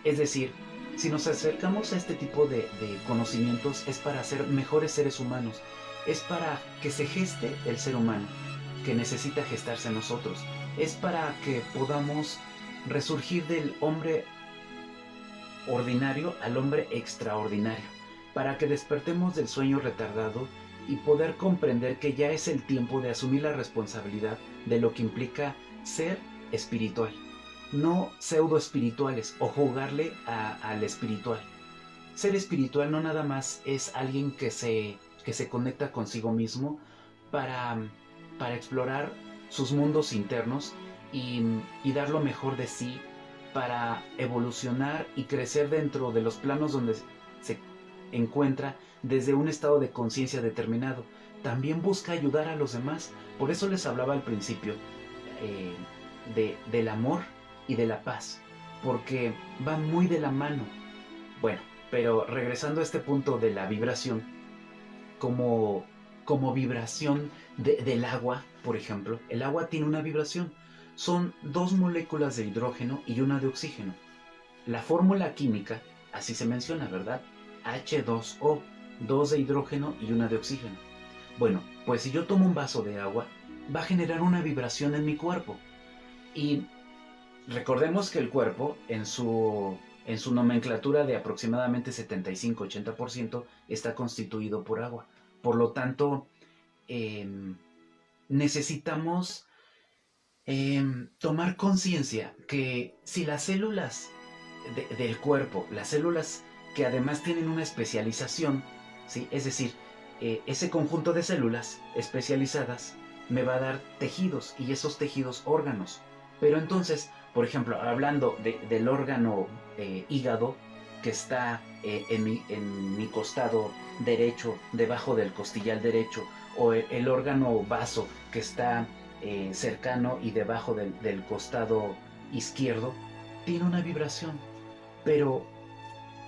Es decir, si nos acercamos a este tipo de conocimientos, es para ser mejores seres humanos, es para que se geste el ser humano, que necesita gestarse en nosotros, es para que podamos resurgir del hombre ordinario al hombre extraordinario, para que despertemos del sueño retardado y poder comprender que ya es el tiempo de asumir la responsabilidad de lo que implica ser espiritual, no pseudo espirituales o jugarle al espiritual. Ser espiritual no nada más es alguien que se conecta consigo mismo para, para explorar sus mundos internos y dar lo mejor de sí, para evolucionar y crecer dentro de los planos donde se encuentra desde un estado de conciencia determinado. También busca ayudar a los demás. Por eso les hablaba al principio eh, del amor y de la paz, porque va muy de la mano. Bueno, pero regresando a este punto de la vibración, como, como vibración del agua, por ejemplo, el agua tiene una vibración. Son dos moléculas de hidrógeno y una de oxígeno. La fórmula química, así se menciona, ¿verdad? H2O, dos de hidrógeno y una de oxígeno. Bueno, pues si yo tomo un vaso de agua, va a generar una vibración en mi cuerpo. Y recordemos que el cuerpo, en su nomenclatura de aproximadamente 75-80%, está constituido por agua. Por lo tanto, eh, necesitamos tomar conciencia que si las células del cuerpo, las células que además tienen una especialización, ¿sí? Es decir, ese conjunto de células especializadas me va a dar tejidos, y esos tejidos órganos. Pero entonces, por ejemplo, hablando del órgano hígado, que está en mi costado derecho, debajo del costillar derecho, o el órgano vaso, que está cercano y debajo del costado izquierdo, tiene una vibración. Pero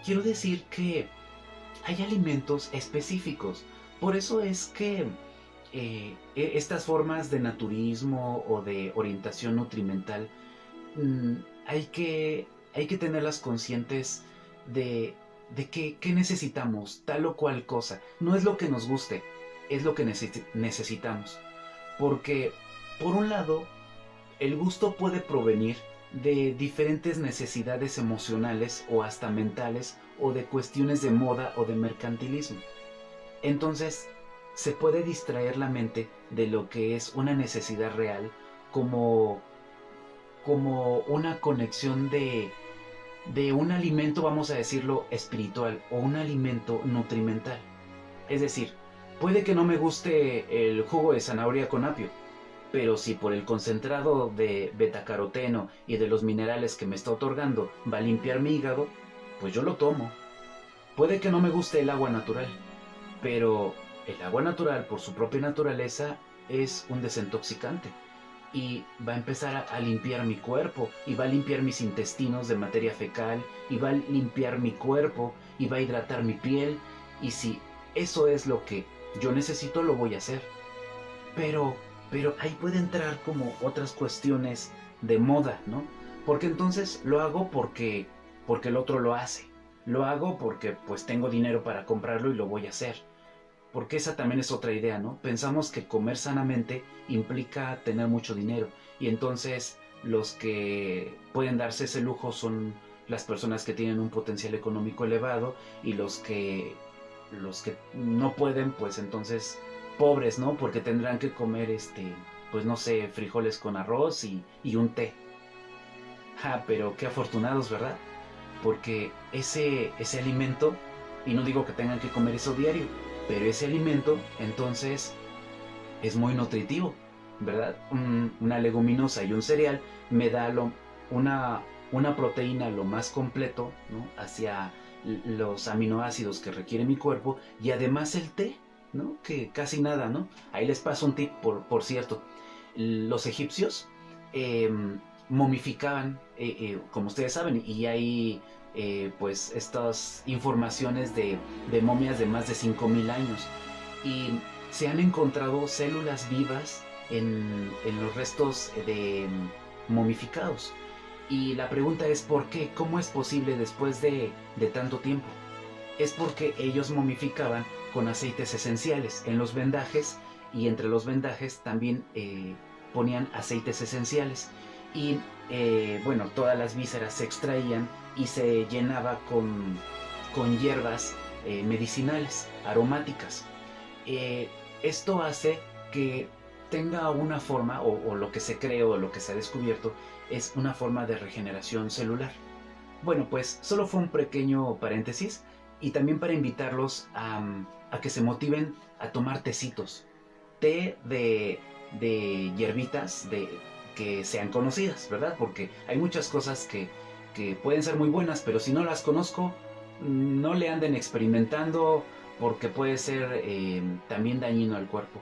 quiero decir que hay alimentos específicos. Por eso es que estas formas de naturismo o de orientación nutrimental, mm, hay, que, hay que tenerlas conscientes de, de qué necesitamos, tal o cual cosa. No es lo que nos guste, es lo que necesitamos. Porque, por un lado, el gusto puede provenir de diferentes necesidades emocionales o hasta mentales o de cuestiones de moda o de mercantilismo. Entonces, se puede distraer la mente de lo que es una necesidad real como, como una conexión de un alimento, vamos a decirlo, espiritual o un alimento nutrimental. Es decir, puede que no me guste el jugo de zanahoria con apio, pero si por el concentrado de betacaroteno y de los minerales que me está otorgando va a limpiar mi hígado, pues yo lo tomo. Puede que no me guste el agua natural, pero el agua natural, por su propia naturaleza, es un desintoxicante. Y va a empezar a limpiar mi cuerpo, y va a limpiar mis intestinos de materia fecal, y va a limpiar mi cuerpo, y va a hidratar mi piel. Y si eso es lo que yo necesito, lo voy a hacer. Pero, pero ahí puede entrar como otras cuestiones de moda, ¿no? Porque entonces lo hago porque el otro lo hace. Lo hago porque pues tengo dinero para comprarlo y lo voy a hacer. Porque esa también es otra idea, ¿no? Pensamos que comer sanamente implica tener mucho dinero. Y entonces los que pueden darse ese lujo son las personas que tienen un potencial económico elevado, y los que no pueden, pues entonces pobres, ¿no? Porque tendrán que comer pues no sé, frijoles con arroz y un té. Pero qué afortunados, ¿verdad? Porque ese alimento, y no digo que tengan que comer eso diario, pero ese alimento entonces es muy nutritivo, ¿verdad? Una leguminosa y un cereal me da una proteína lo más completo, ¿no? Hacia los aminoácidos que requiere mi cuerpo, y además el té, ¿no? Que casi nada, ¿no? Ahí les paso un tip, por cierto. Los egipcios eh, momificaban, como ustedes saben, y hay pues estas informaciones de momias de más de 5000 años. Y se han encontrado células vivas en los restos de momificados. Y la pregunta es ¿por qué? ¿Cómo es posible después de tanto tiempo? Es porque ellos momificaban con aceites esenciales en los vendajes, y entre los vendajes también ponían aceites esenciales. Y bueno, todas las vísceras se extraían y se llenaba con hierbas medicinales, aromáticas. eh, Esto hace que tenga una forma, o lo que se cree o lo que se ha descubierto, es una forma de regeneración celular. Bueno, pues solo fue un pequeño paréntesis, y también para invitarlos a que se motiven a tomar tecitos, té de hierbitas que sean conocidas, ¿verdad? Porque hay muchas cosas que pueden ser muy buenas, pero si no las conozco, no le anden experimentando, porque puede ser también dañino al cuerpo.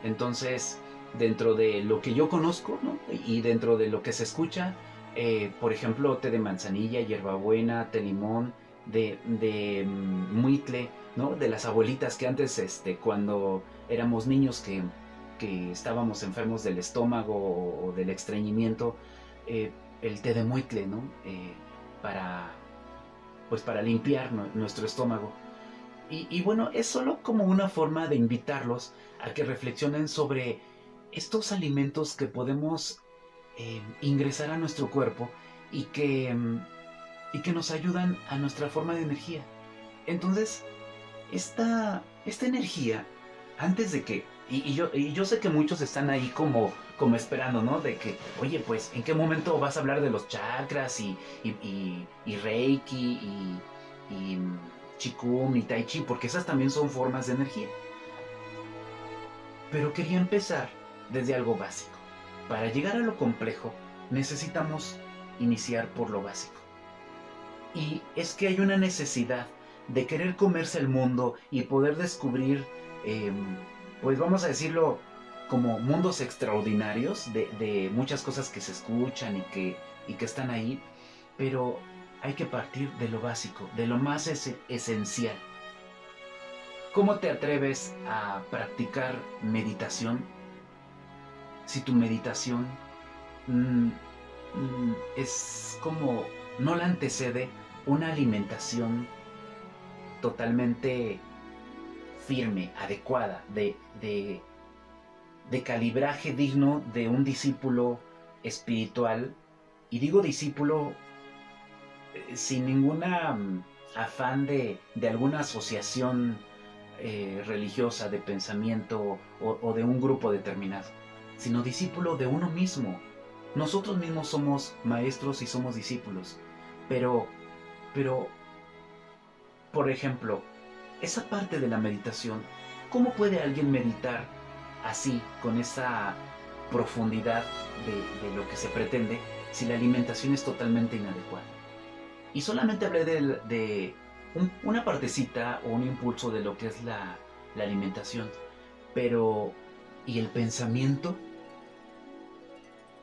Entonces, dentro de lo que yo conozco, ¿no? Y dentro de lo que se escucha, por ejemplo, té de manzanilla, hierbabuena, té limón, de muitle, ¿no? De las abuelitas que antes, cuando éramos niños que estábamos enfermos del estómago o del estreñimiento, el té de muitle, ¿no? Para, pues para limpiar nuestro estómago. Y bueno, es solo como una forma de invitarlos a que reflexionen sobre estos alimentos que podemos ingresar a nuestro cuerpo, y que nos ayudan a nuestra forma de energía. Entonces, esta energía, antes de que, y yo sé que muchos están ahí como esperando, ¿no? De que, oye, pues, ¿en qué momento vas a hablar de los chakras y Reiki y Qigong y Tai Chi? Porque esas también son formas de energía. Pero quería empezar desde algo básico. Para llegar a lo complejo, necesitamos iniciar por lo básico. Y es que hay una necesidad de querer comerse el mundo y poder descubrir, eh, pues vamos a decirlo, como mundos extraordinarios de muchas cosas que se escuchan y que están ahí. Pero hay que partir de lo básico, de lo más esencial. ¿Cómo te atreves a practicar meditación si tu meditación mm, es como no la antecede una alimentación totalmente firme, adecuada, de calibraje digno de un discípulo espiritual? Y digo discípulo sin ninguna afán de alguna asociación religiosa, de pensamiento o de un grupo determinado, sino discípulo de uno mismo. Nosotros mismos somos maestros y somos discípulos, pero, pero, por ejemplo, esa parte de la meditación, ¿cómo puede alguien meditar así, con esa profundidad de lo que se pretende, si la alimentación es totalmente inadecuada? Y solamente hablé una partecita o un impulso de lo que es la alimentación, pero ¿y el pensamiento?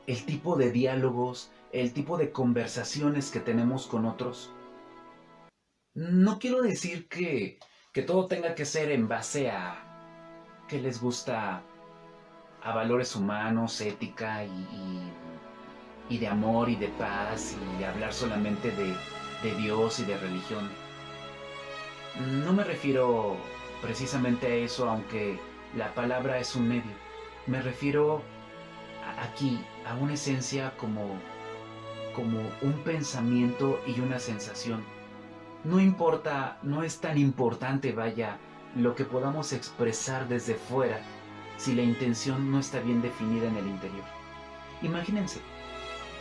El tipo de diálogos, el tipo de conversaciones que tenemos con otros. No quiero decir que todo tenga que ser en base a que les gusta, a valores humanos, ética y de amor y de paz y hablar solamente de Dios y de religión. No me refiero precisamente a eso, aunque la palabra es un medio. Me refiero aquí a una esencia como un pensamiento y una sensación. No importa, no es tan importante, vaya, lo que podamos expresar desde fuera si la intención no está bien definida en el interior. Imagínense,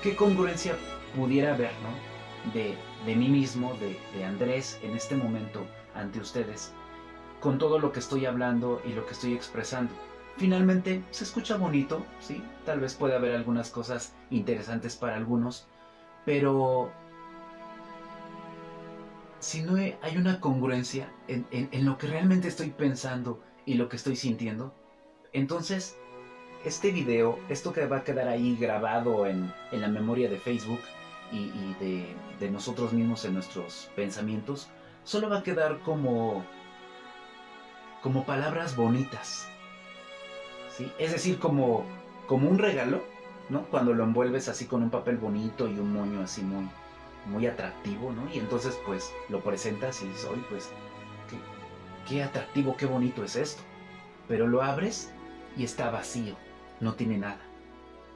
qué congruencia pudiera haber, ¿no? De mí mismo, de Andrés, en este momento ante ustedes, con todo lo que estoy hablando y lo que estoy expresando. Finalmente, se escucha bonito, ¿sí? Tal vez pueda haber algunas cosas interesantes para algunos, pero si no hay una congruencia en lo que realmente estoy pensando y lo que estoy sintiendo, entonces este video, esto que va a quedar ahí grabado en la memoria de Facebook y de nosotros mismos en nuestros pensamientos, solo va a quedar como palabras bonitas, ¿sí? Es decir, como un regalo, ¿no? Cuando lo envuelves así con un papel bonito y un moño así muy atractivo, ¿no? Y entonces pues lo presentas y dices, oye, pues qué atractivo, qué bonito es esto. Pero lo abres y está vacío, no tiene nada.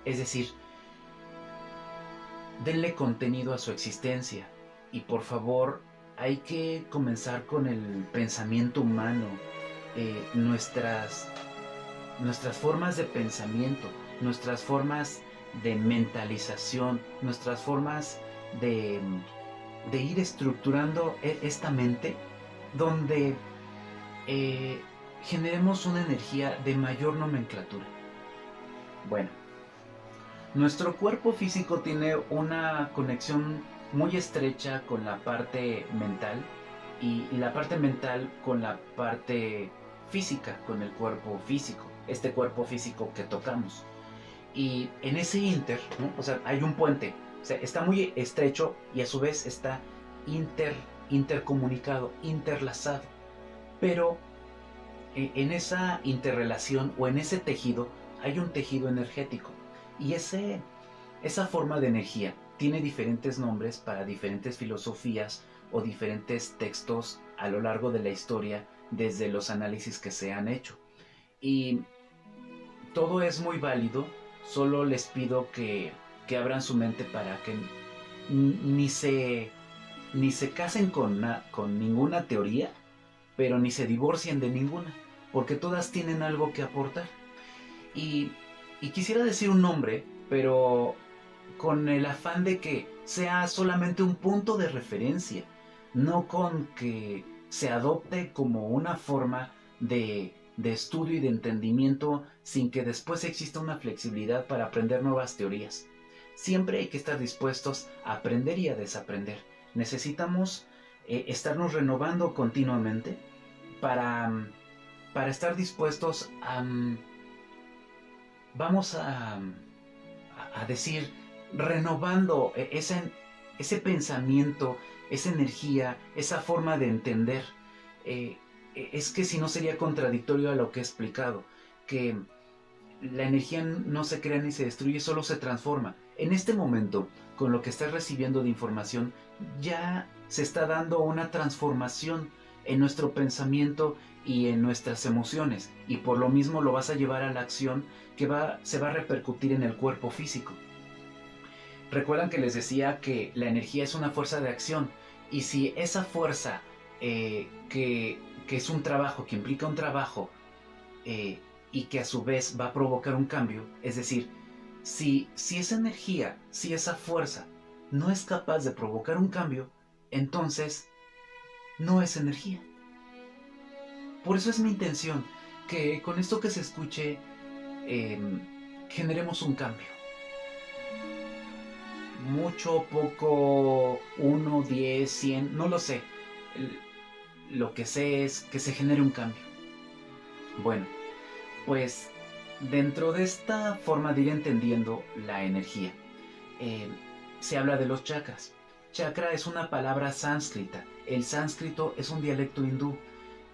Es decir, denle contenido a su existencia y por favor hay que comenzar con el pensamiento humano, nuestras formas de pensamiento, nuestras formas de mentalización, nuestras formas de, de ir estructurando esta mente donde eh, generemos una energía de mayor nomenclatura. Bueno, nuestro cuerpo físico tiene una conexión muy estrecha con la parte mental y la parte mental con la parte física, con el cuerpo físico, este cuerpo físico que tocamos. Y en ese inter, ¿no? O sea, hay un puente, o sea, está muy estrecho y a su vez está intercomunicado, interlazado. Pero en esa interrelación o en ese tejido hay un tejido energético. Y esa forma de energía tiene diferentes nombres para diferentes filosofías o diferentes textos a lo largo de la historia desde los análisis que se han hecho. Y todo es muy válido, solo les pido que abran su mente para que ni se, ni se casen con ninguna teoría, pero ni se divorcien de ninguna, porque todas tienen algo que aportar. Y, y quisiera decir un nombre, pero con el afán de que sea solamente un punto de referencia, no con que se adopte como una forma de estudio y de entendimiento sin que después exista una flexibilidad para aprender nuevas teorías. Siempre hay que estar dispuestos a aprender y a desaprender. Necesitamos estarnos renovando continuamente para, para estar dispuestos a, vamos a decir, renovando esa ese pensamiento, esa energía, esa forma de entender. Es que si no sería contradictorio a lo que he explicado, que la energía no se crea ni se destruye, solo se transforma. En este momento, con lo que estás recibiendo de información, ya se está dando una transformación en nuestro pensamiento y en nuestras emociones, y por lo mismo lo vas a llevar a la acción que se va a repercutir en el cuerpo físico. Recuerdan que les decía que la energía es una fuerza de acción, y si esa fuerza que es un trabajo, que implica un trabajo, y que a su vez va a provocar un cambio, es decir, si esa energía, si esa fuerza no es capaz de provocar un cambio, entonces no es energía. Por eso es mi intención que con esto que se escuche eh, generemos un cambio. Mucho, poco, 1, 10, 100, no lo sé. Lo que sé es que se genere un cambio. Bueno, pues dentro de esta forma de ir entendiendo la energía, eh, se habla de los chakras. Chakra es una palabra sánscrita. El sánscrito es un dialecto hindú.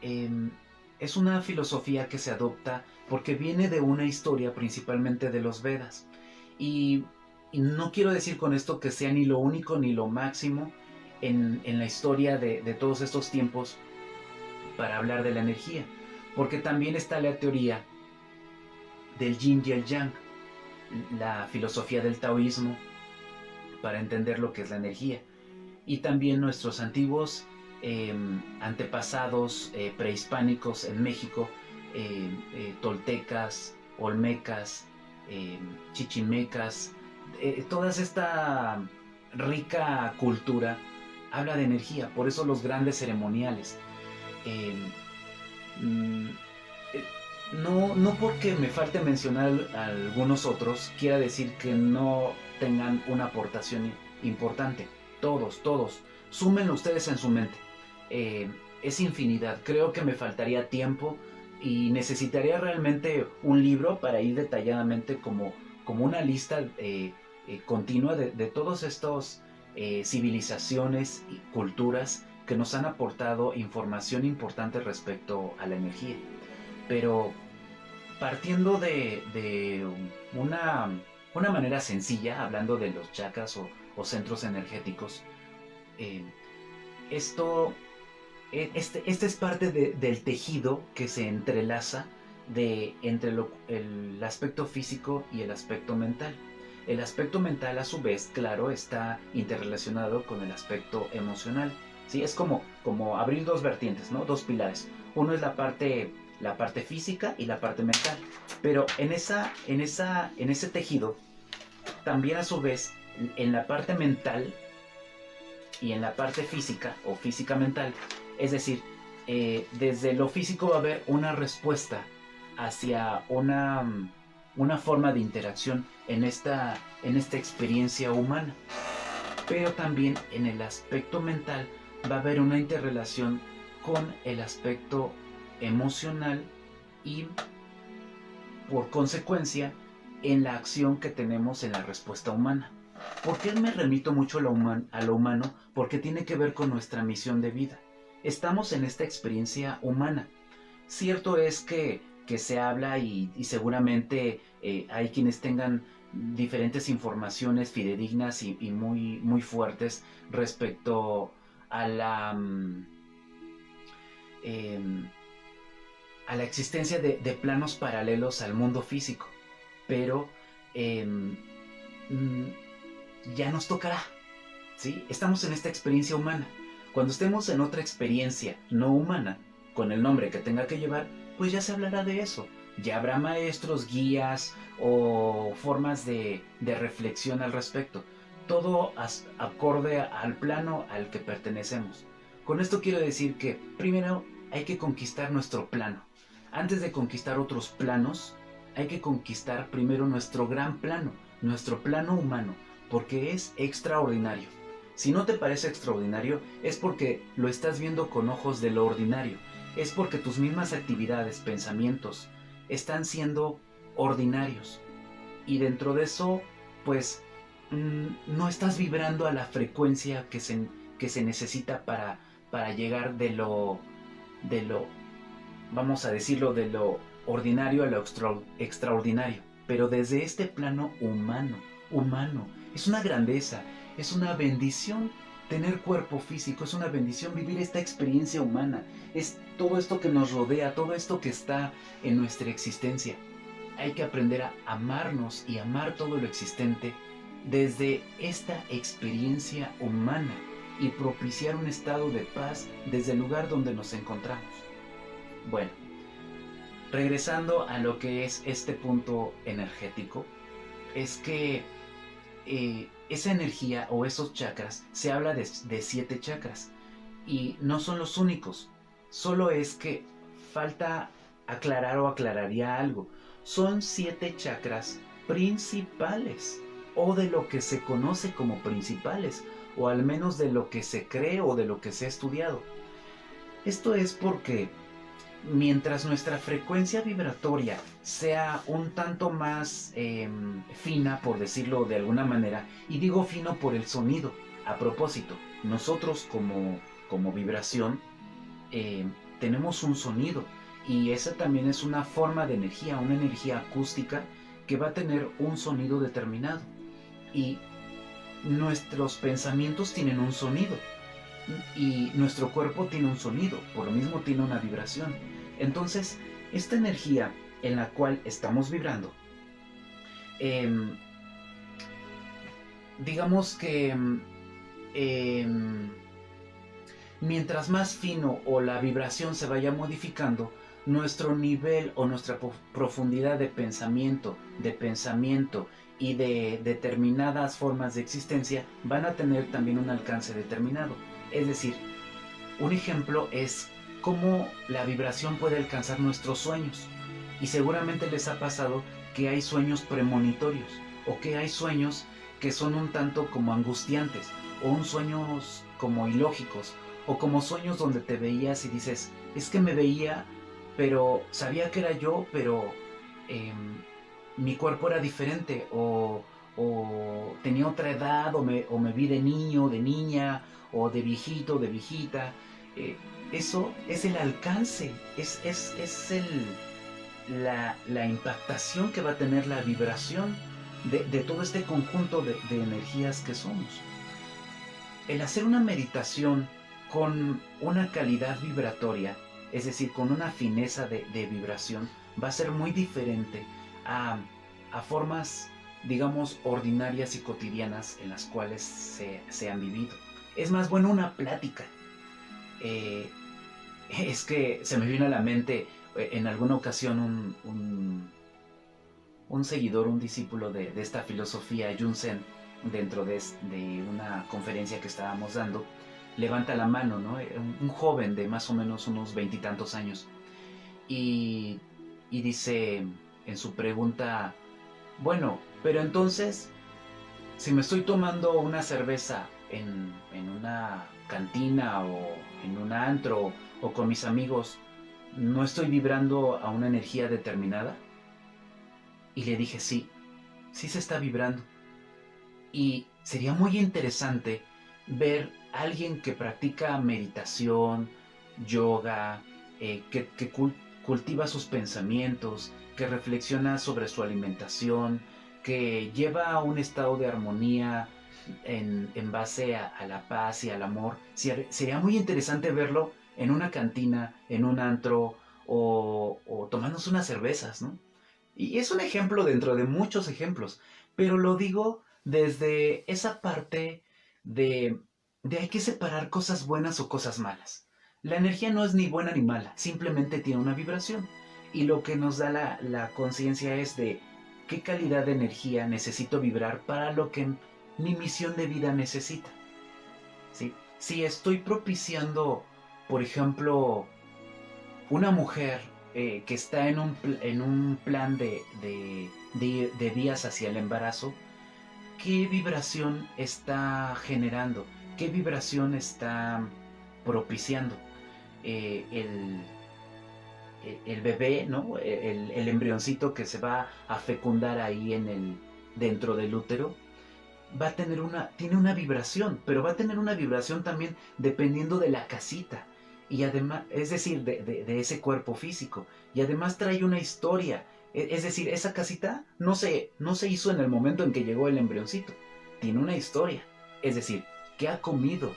Eh, es una filosofía que se adopta porque viene de una historia principalmente de los Vedas. Y, y no quiero decir con esto que sea ni lo único ni lo máximo en la historia de todos estos tiempos para hablar de la energía. Porque también está la teoría del yin y el yang, la filosofía del taoísmo, para entender lo que es la energía. Y también nuestros antiguos antepasados prehispánicos en México, toltecas, olmecas, chichimecas, toda esta rica cultura habla de energía, por eso los grandes ceremoniales. Eh, mm, eh, no porque me falte mencionar a algunos otros, quiera decir que no tengan una aportación importante. Todos, súmenlo ustedes en su mente. Es infinidad, creo que me faltaría tiempo y necesitaría realmente un libro para ir detalladamente como una lista continua de todos estos civilizaciones y culturas que nos han aportado información importante respecto a la energía. Pero partiendo de una manera sencilla, hablando de los chakras o centros energéticos, eh, esto, este es parte del tejido que se entrelaza entre el aspecto físico y el aspecto mental. El aspecto mental, a su vez, claro, está interrelacionado con el aspecto emocional. ¿Sí? Es como abrir dos vertientes, ¿no? Dos pilares. Uno es la parte física y la parte mental. Pero en ese tejido, también a su vez, en la parte mental y en la parte física o física mental, es decir, desde lo físico va a haber una respuesta hacia una forma de interacción en esta experiencia humana. Pero también en el aspecto mental va a haber una interrelación con el aspecto emocional y por consecuencia en la acción que tenemos en la respuesta humana. ¿Por qué me remito mucho a lo humano? Porque tiene que ver con nuestra misión de vida. Estamos en esta experiencia humana. Cierto es que se habla y seguramente hay quienes tengan diferentes informaciones fidedignas y muy, muy fuertes respecto a eh, a la existencia de planos paralelos al mundo físico. Pero eh, ya nos tocará, ¿sí? Estamos en esta experiencia humana. Cuando estemos en otra experiencia no humana, con el nombre que tenga que llevar, pues ya se hablará de eso. Ya habrá maestros, guías o formas de reflexión al respecto. Todo acorde al plano al que pertenecemos. Con esto quiero decir que primero hay que conquistar nuestro plano. Antes de conquistar otros planos, hay que conquistar primero nuestro gran plano, nuestro plano humano, porque es extraordinario. Si no te parece extraordinario, es porque lo estás viendo con ojos de lo ordinario. Es porque tus mismas actividades, pensamientos, están siendo ordinarios. Y dentro de eso, pues, no estás vibrando a la frecuencia que se necesita para llegar de lo, vamos a decirlo, de lo ordinario a lo extraordinario. Pero desde este plano humano, es una grandeza, es una bendición tener cuerpo físico, es una bendición vivir esta experiencia humana, es todo esto que nos rodea, todo esto que está en nuestra existencia. Hay que aprender a amarnos y amar todo lo existente desde esta experiencia humana y propiciar un estado de paz desde el lugar donde nos encontramos. Bueno, regresando a lo que es este punto energético, es que esa energía o esos chakras, se habla de 7 chakras y no son los únicos, solo es que falta aclarar o aclararía algo. Son 7 chakras principales o de lo que se conoce como principales o al menos de lo que se cree o de lo que se ha estudiado. Esto es porque mientras nuestra frecuencia vibratoria sea un tanto más fina, por decirlo de alguna manera, y digo fino por el sonido, a propósito, nosotros como vibración tenemos un sonido y esa también es una forma de energía, una energía acústica que va a tener un sonido determinado y nuestros pensamientos tienen un sonido y nuestro cuerpo tiene un sonido, por lo mismo tiene una vibración. Entonces, esta energía en la cual estamos vibrando, eh, digamos que eh, mientras más fino o la vibración se vaya modificando, nuestro nivel o nuestra profundidad de pensamiento y de determinadas formas de existencia van a tener también un alcance determinado. Es decir, un ejemplo es cómo la vibración puede alcanzar nuestros sueños. Y seguramente les ha pasado que hay sueños premonitorios o que hay sueños que son un tanto como angustiantes o un sueños como ilógicos o como sueños donde te veías y dices, es que me veía, pero sabía que era yo, pero eh, mi cuerpo era diferente o tenía otra edad o me vi de niño, de niña o de viejito, de viejita. Eh, Eso es el alcance, es la impactación que va a tener la vibración de todo este conjunto de energías que somos. El hacer una meditación con una calidad vibratoria, es decir, con una fineza de vibración, va a ser muy diferente a formas, digamos, ordinarias y cotidianas en las cuales se han vivido. Es más bueno una plática. Eh, es que se me vino a la mente en alguna ocasión un seguidor, un discípulo de esta filosofía, Yun Sen, dentro de una conferencia que estábamos dando, levanta la mano, ¿no? Un joven de más o menos unos 20 y tantos años. Y, y dice en su pregunta, bueno, pero entonces, si me estoy tomando una cerveza en una cantina o en un antro o con mis amigos, ¿no estoy vibrando a una energía determinada? Y le dije, sí, sí se está vibrando. Y sería muy interesante ver a alguien que practica meditación, yoga, que cultiva sus pensamientos, que reflexiona sobre su alimentación, que lleva a un estado de armonía en base a la paz y al amor. Sería muy interesante verlo en una cantina, en un antro o tomándose unas cervezas, ¿no? Y es un ejemplo dentro de muchos ejemplos, pero lo digo desde esa parte de, de hay que separar cosas buenas o cosas malas. La energía no es ni buena ni mala, simplemente tiene una vibración. Y lo que nos da la conciencia es de qué calidad de energía necesito vibrar para lo que mi misión de vida necesita. ¿Sí? Si estoy propiciando, por ejemplo, una mujer que está en un plan de vías hacia el embarazo, ¿qué vibración está generando? ¿Qué vibración está propiciando? Eh, el, el bebé, ¿no? El embrioncito que se va a fecundar ahí dentro del útero, tiene una vibración, pero va a tener una vibración también dependiendo de la casita. Y además, es decir, de ese cuerpo físico. Y además trae una historia. Es decir, esa casita no se hizo en el momento en que llegó el embrioncito. Tiene una historia. Es decir, qué ha comido,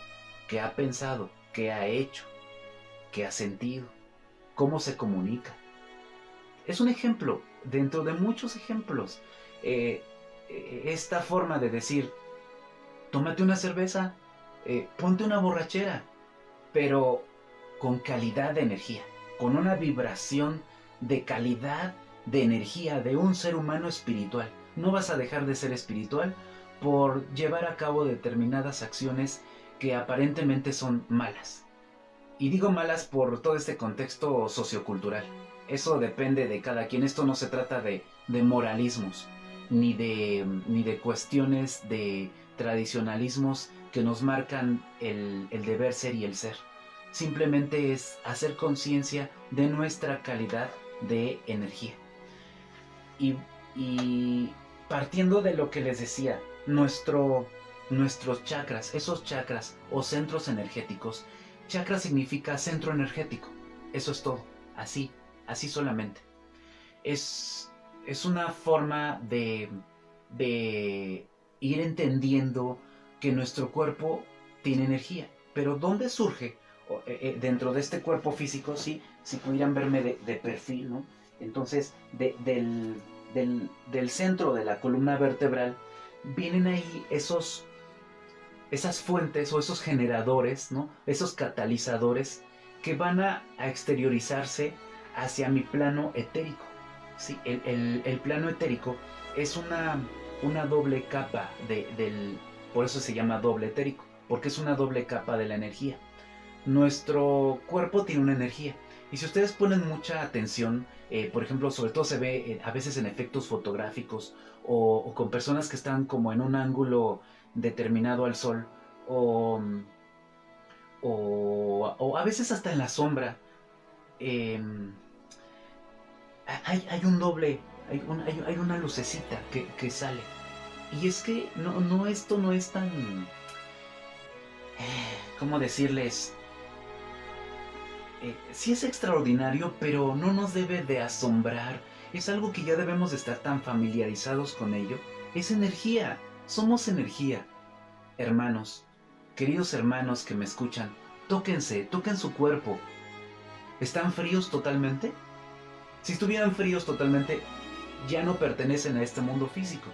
qué ha pensado, qué ha hecho, qué ha sentido, cómo se comunica. Es un ejemplo, dentro de muchos ejemplos. Eh, Esta forma de decir, tómate una cerveza, ponte una borrachera, pero con calidad de energía, con una vibración de calidad de energía de un ser humano espiritual. No vas a dejar de ser espiritual por llevar a cabo determinadas acciones que aparentemente son malas. Y digo malas por todo este contexto sociocultural. Eso depende de cada quien. Esto no se trata de moralismos, ni de cuestiones de tradicionalismos que nos marcan el deber ser y el ser. Simplemente es hacer conciencia de nuestra calidad de energía. Y, y partiendo de lo que les decía, nuestros chakras, esos chakras o centros energéticos, chakra significa centro energético, eso es todo, así solamente. Es, es una forma de ir entendiendo que nuestro cuerpo tiene energía, pero ¿dónde surge? Dentro de este cuerpo físico, sí, si pudieran verme de perfil, ¿no? Entonces, del centro de la columna vertebral, vienen ahí esas fuentes o esos generadores, ¿no? Esos catalizadores que van a exteriorizarse hacia mi plano etérico. ¿Sí? El plano etérico es una doble capa por eso se llama doble etérico, porque es una doble capa de la energía. Nuestro cuerpo tiene una energía. Y si ustedes ponen mucha atención, por ejemplo, sobre todo se ve a veces en efectos fotográficos o con personas que están como en un ángulo determinado al sol o, o a veces hasta en la sombra, eh, hay un doble, hay una lucecita que sale. Y es que esto no es tan, ¿cómo decirles? Sí es extraordinario, pero no nos debe de asombrar. Es algo que ya debemos de estar tan familiarizados con ello. Es energía, somos energía. Hermanos, queridos hermanos que me escuchan, tóquense, toquen su cuerpo. ¿Están fríos totalmente? Si estuvieran fríos totalmente, ya no pertenecen a este mundo físico.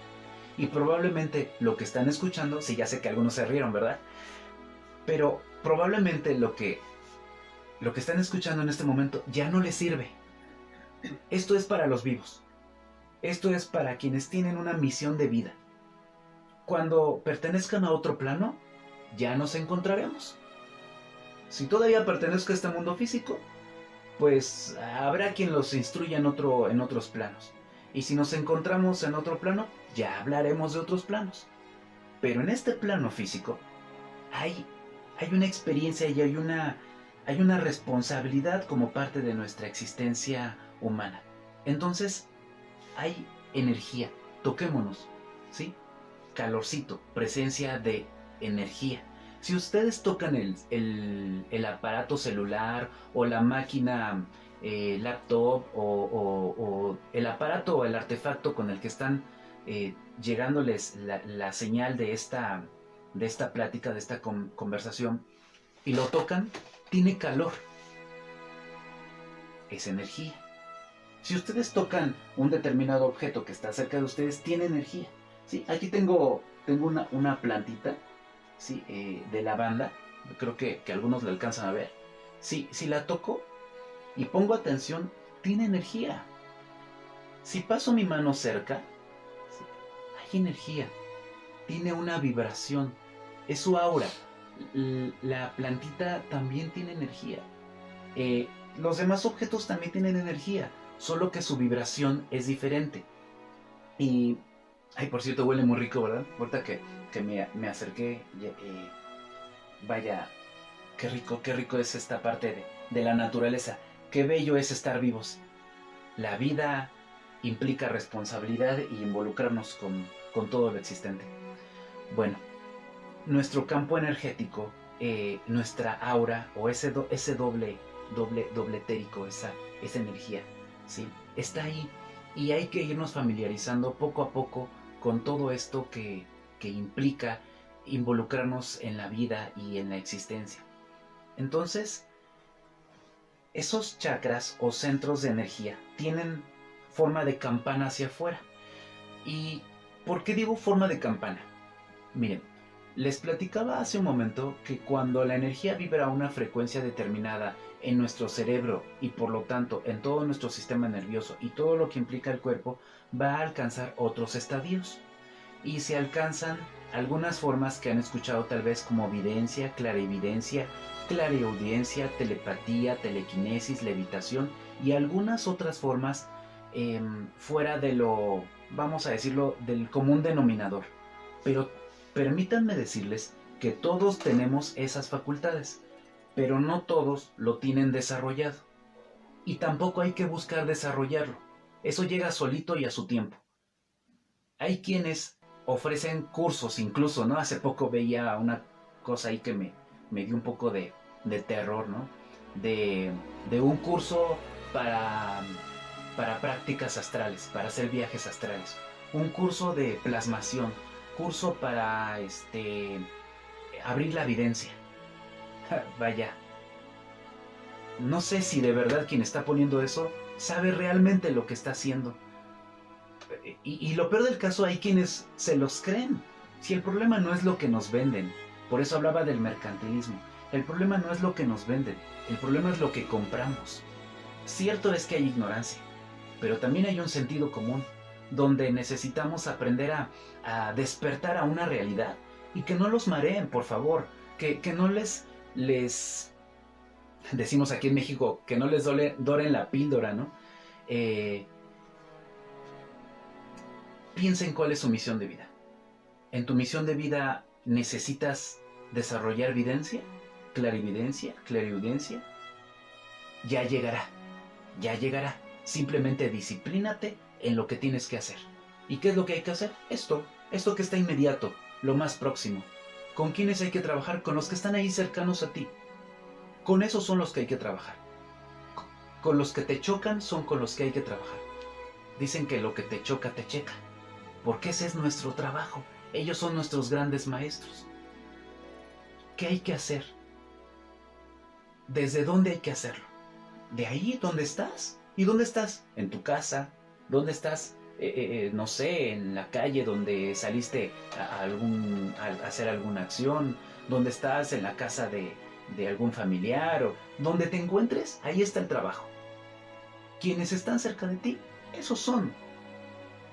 Y probablemente lo que están escuchando, sí, ya sé que algunos se rieron, ¿verdad? Pero probablemente lo que están escuchando en este momento ya no les sirve. Esto es para los vivos. Esto es para quienes tienen una misión de vida. Cuando pertenezcan a otro plano, ya nos encontraremos. Si todavía pertenezco a este mundo físico, pues habrá quien los instruya en otros planos. Y si nos encontramos en otro plano, ya hablaremos de otros planos. Pero en este plano físico hay, hay una experiencia y hay una responsabilidad como parte de nuestra existencia humana. Entonces, hay energía. Toquémonos, ¿sí? Calorcito, presencia de energía. Si ustedes tocan el aparato celular o la máquina laptop o el aparato o el artefacto con el que están llegándoles la señal de esta plática, de esta conversación, y lo tocan, tiene calor, es energía. Si ustedes tocan un determinado objeto que está cerca de ustedes, tiene energía. ¿Sí? Aquí tengo una plantita, ¿sí? De lavanda, creo que algunos la alcanzan a ver. Sí, si la toco y pongo atención, tiene energía. Si paso mi mano cerca, ¿sí? Hay energía, tiene una vibración, es su aura. La plantita también tiene energía. Los demás objetos también tienen energía, solo que su vibración es diferente. Y, ay, por cierto, huele muy rico, ¿verdad? Ahorita que me acerqué, vaya, qué rico es esta parte de la naturaleza. Qué bello es estar vivos. La vida implica responsabilidad y involucrarnos con todo lo existente. Bueno, nuestro campo energético, nuestra aura o ese doble etérico, esa energía, ¿sí? Está ahí y hay que irnos familiarizando poco a poco con todo esto que implica involucrarnos en la vida y en la existencia. Entonces, esos chakras o centros de energía tienen forma de campana hacia afuera. ¿Y por qué digo forma de campana? Miren, les platicaba hace un momento que cuando la energía vibra a una frecuencia determinada en nuestro cerebro y por lo tanto en todo nuestro sistema nervioso y todo lo que implica el cuerpo, va a alcanzar otros estadios. Y se alcanzan algunas formas que han escuchado tal vez como videncia, clarividencia, clareaudiencia, telepatía, telequinesis, levitación y algunas otras formas fuera de lo, vamos a decirlo, del común denominador. Pero permítanme decirles que todos tenemos esas facultades, pero no todos lo tienen desarrollado. Y tampoco hay que buscar desarrollarlo. Eso llega solito y a su tiempo. Hay quienes ofrecen cursos incluso, ¿no? Hace poco veía una cosa ahí que me dio un poco de terror, ¿no? De, de un curso para, para prácticas astrales, para hacer viajes astrales. Un curso de plasmación, curso para abrir la evidencia. Vaya, no sé si de verdad quien está poniendo eso sabe realmente lo que está haciendo. Y lo peor del caso, hay quienes se los creen. Si el problema no es lo que nos venden, por eso hablaba del mercantilismo, el problema no es lo que nos venden, el problema es lo que compramos. Cierto es que hay ignorancia, pero también hay un sentido común, donde necesitamos aprender a despertar a una realidad y que no los mareen, por favor, que no decimos aquí en México, que no les doren la píldora, ¿no? Eh, Piensen cuál es su misión de vida. ¿En tu misión de vida necesitas desarrollar videncia, clarividencia, clariaudiencia? Ya llegará, ya llegará. Simplemente disciplínate en lo que tienes que hacer. ¿Y qué es lo que hay que hacer? Esto que está inmediato, lo más próximo. ¿Con quiénes hay que trabajar? Con los que están ahí cercanos a ti. Con esos son los que hay que trabajar. Con los que te chocan son con los que hay que trabajar. Dicen que lo que te choca te checa, porque ese es nuestro trabajo. Ellos son nuestros grandes maestros. ¿Qué hay que hacer? ¿Desde dónde hay que hacerlo? De ahí donde estás. ¿Y dónde estás? En tu casa. ¿Dónde estás? No sé, en la calle donde saliste a hacer alguna acción. ¿Dónde estás? En la casa de algún familiar. O donde te encuentres, ahí está el trabajo. Quienes están cerca de ti, esos son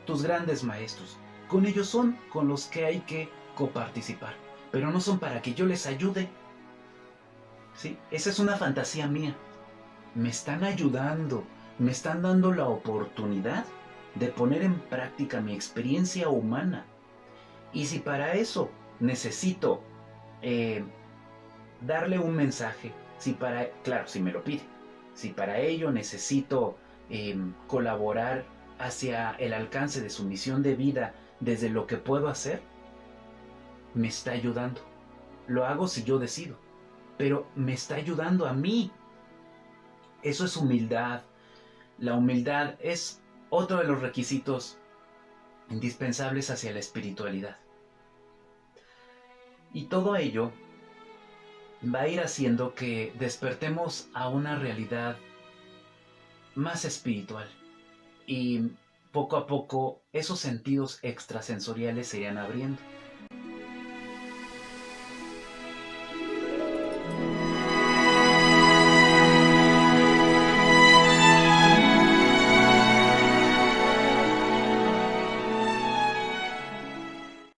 tus grandes maestros. Con ellos son con los que hay que coparticipar. Pero no son para que yo les ayude. ¿Sí? Esa es una fantasía mía. Me están ayudando, me están dando la oportunidad de poner en práctica mi experiencia humana. Y si para eso necesito eh, darle un mensaje, claro, si me lo pide, si para ello necesito colaborar hacia el alcance de su misión de vida desde lo que puedo hacer, me está ayudando. Lo hago si yo decido, pero me está ayudando a mí. Eso es humildad. La humildad es otro de los requisitos indispensables hacia la espiritualidad. Y todo ello va a ir haciendo que despertemos a una realidad más espiritual. Y poco a poco esos sentidos extrasensoriales se irán abriendo.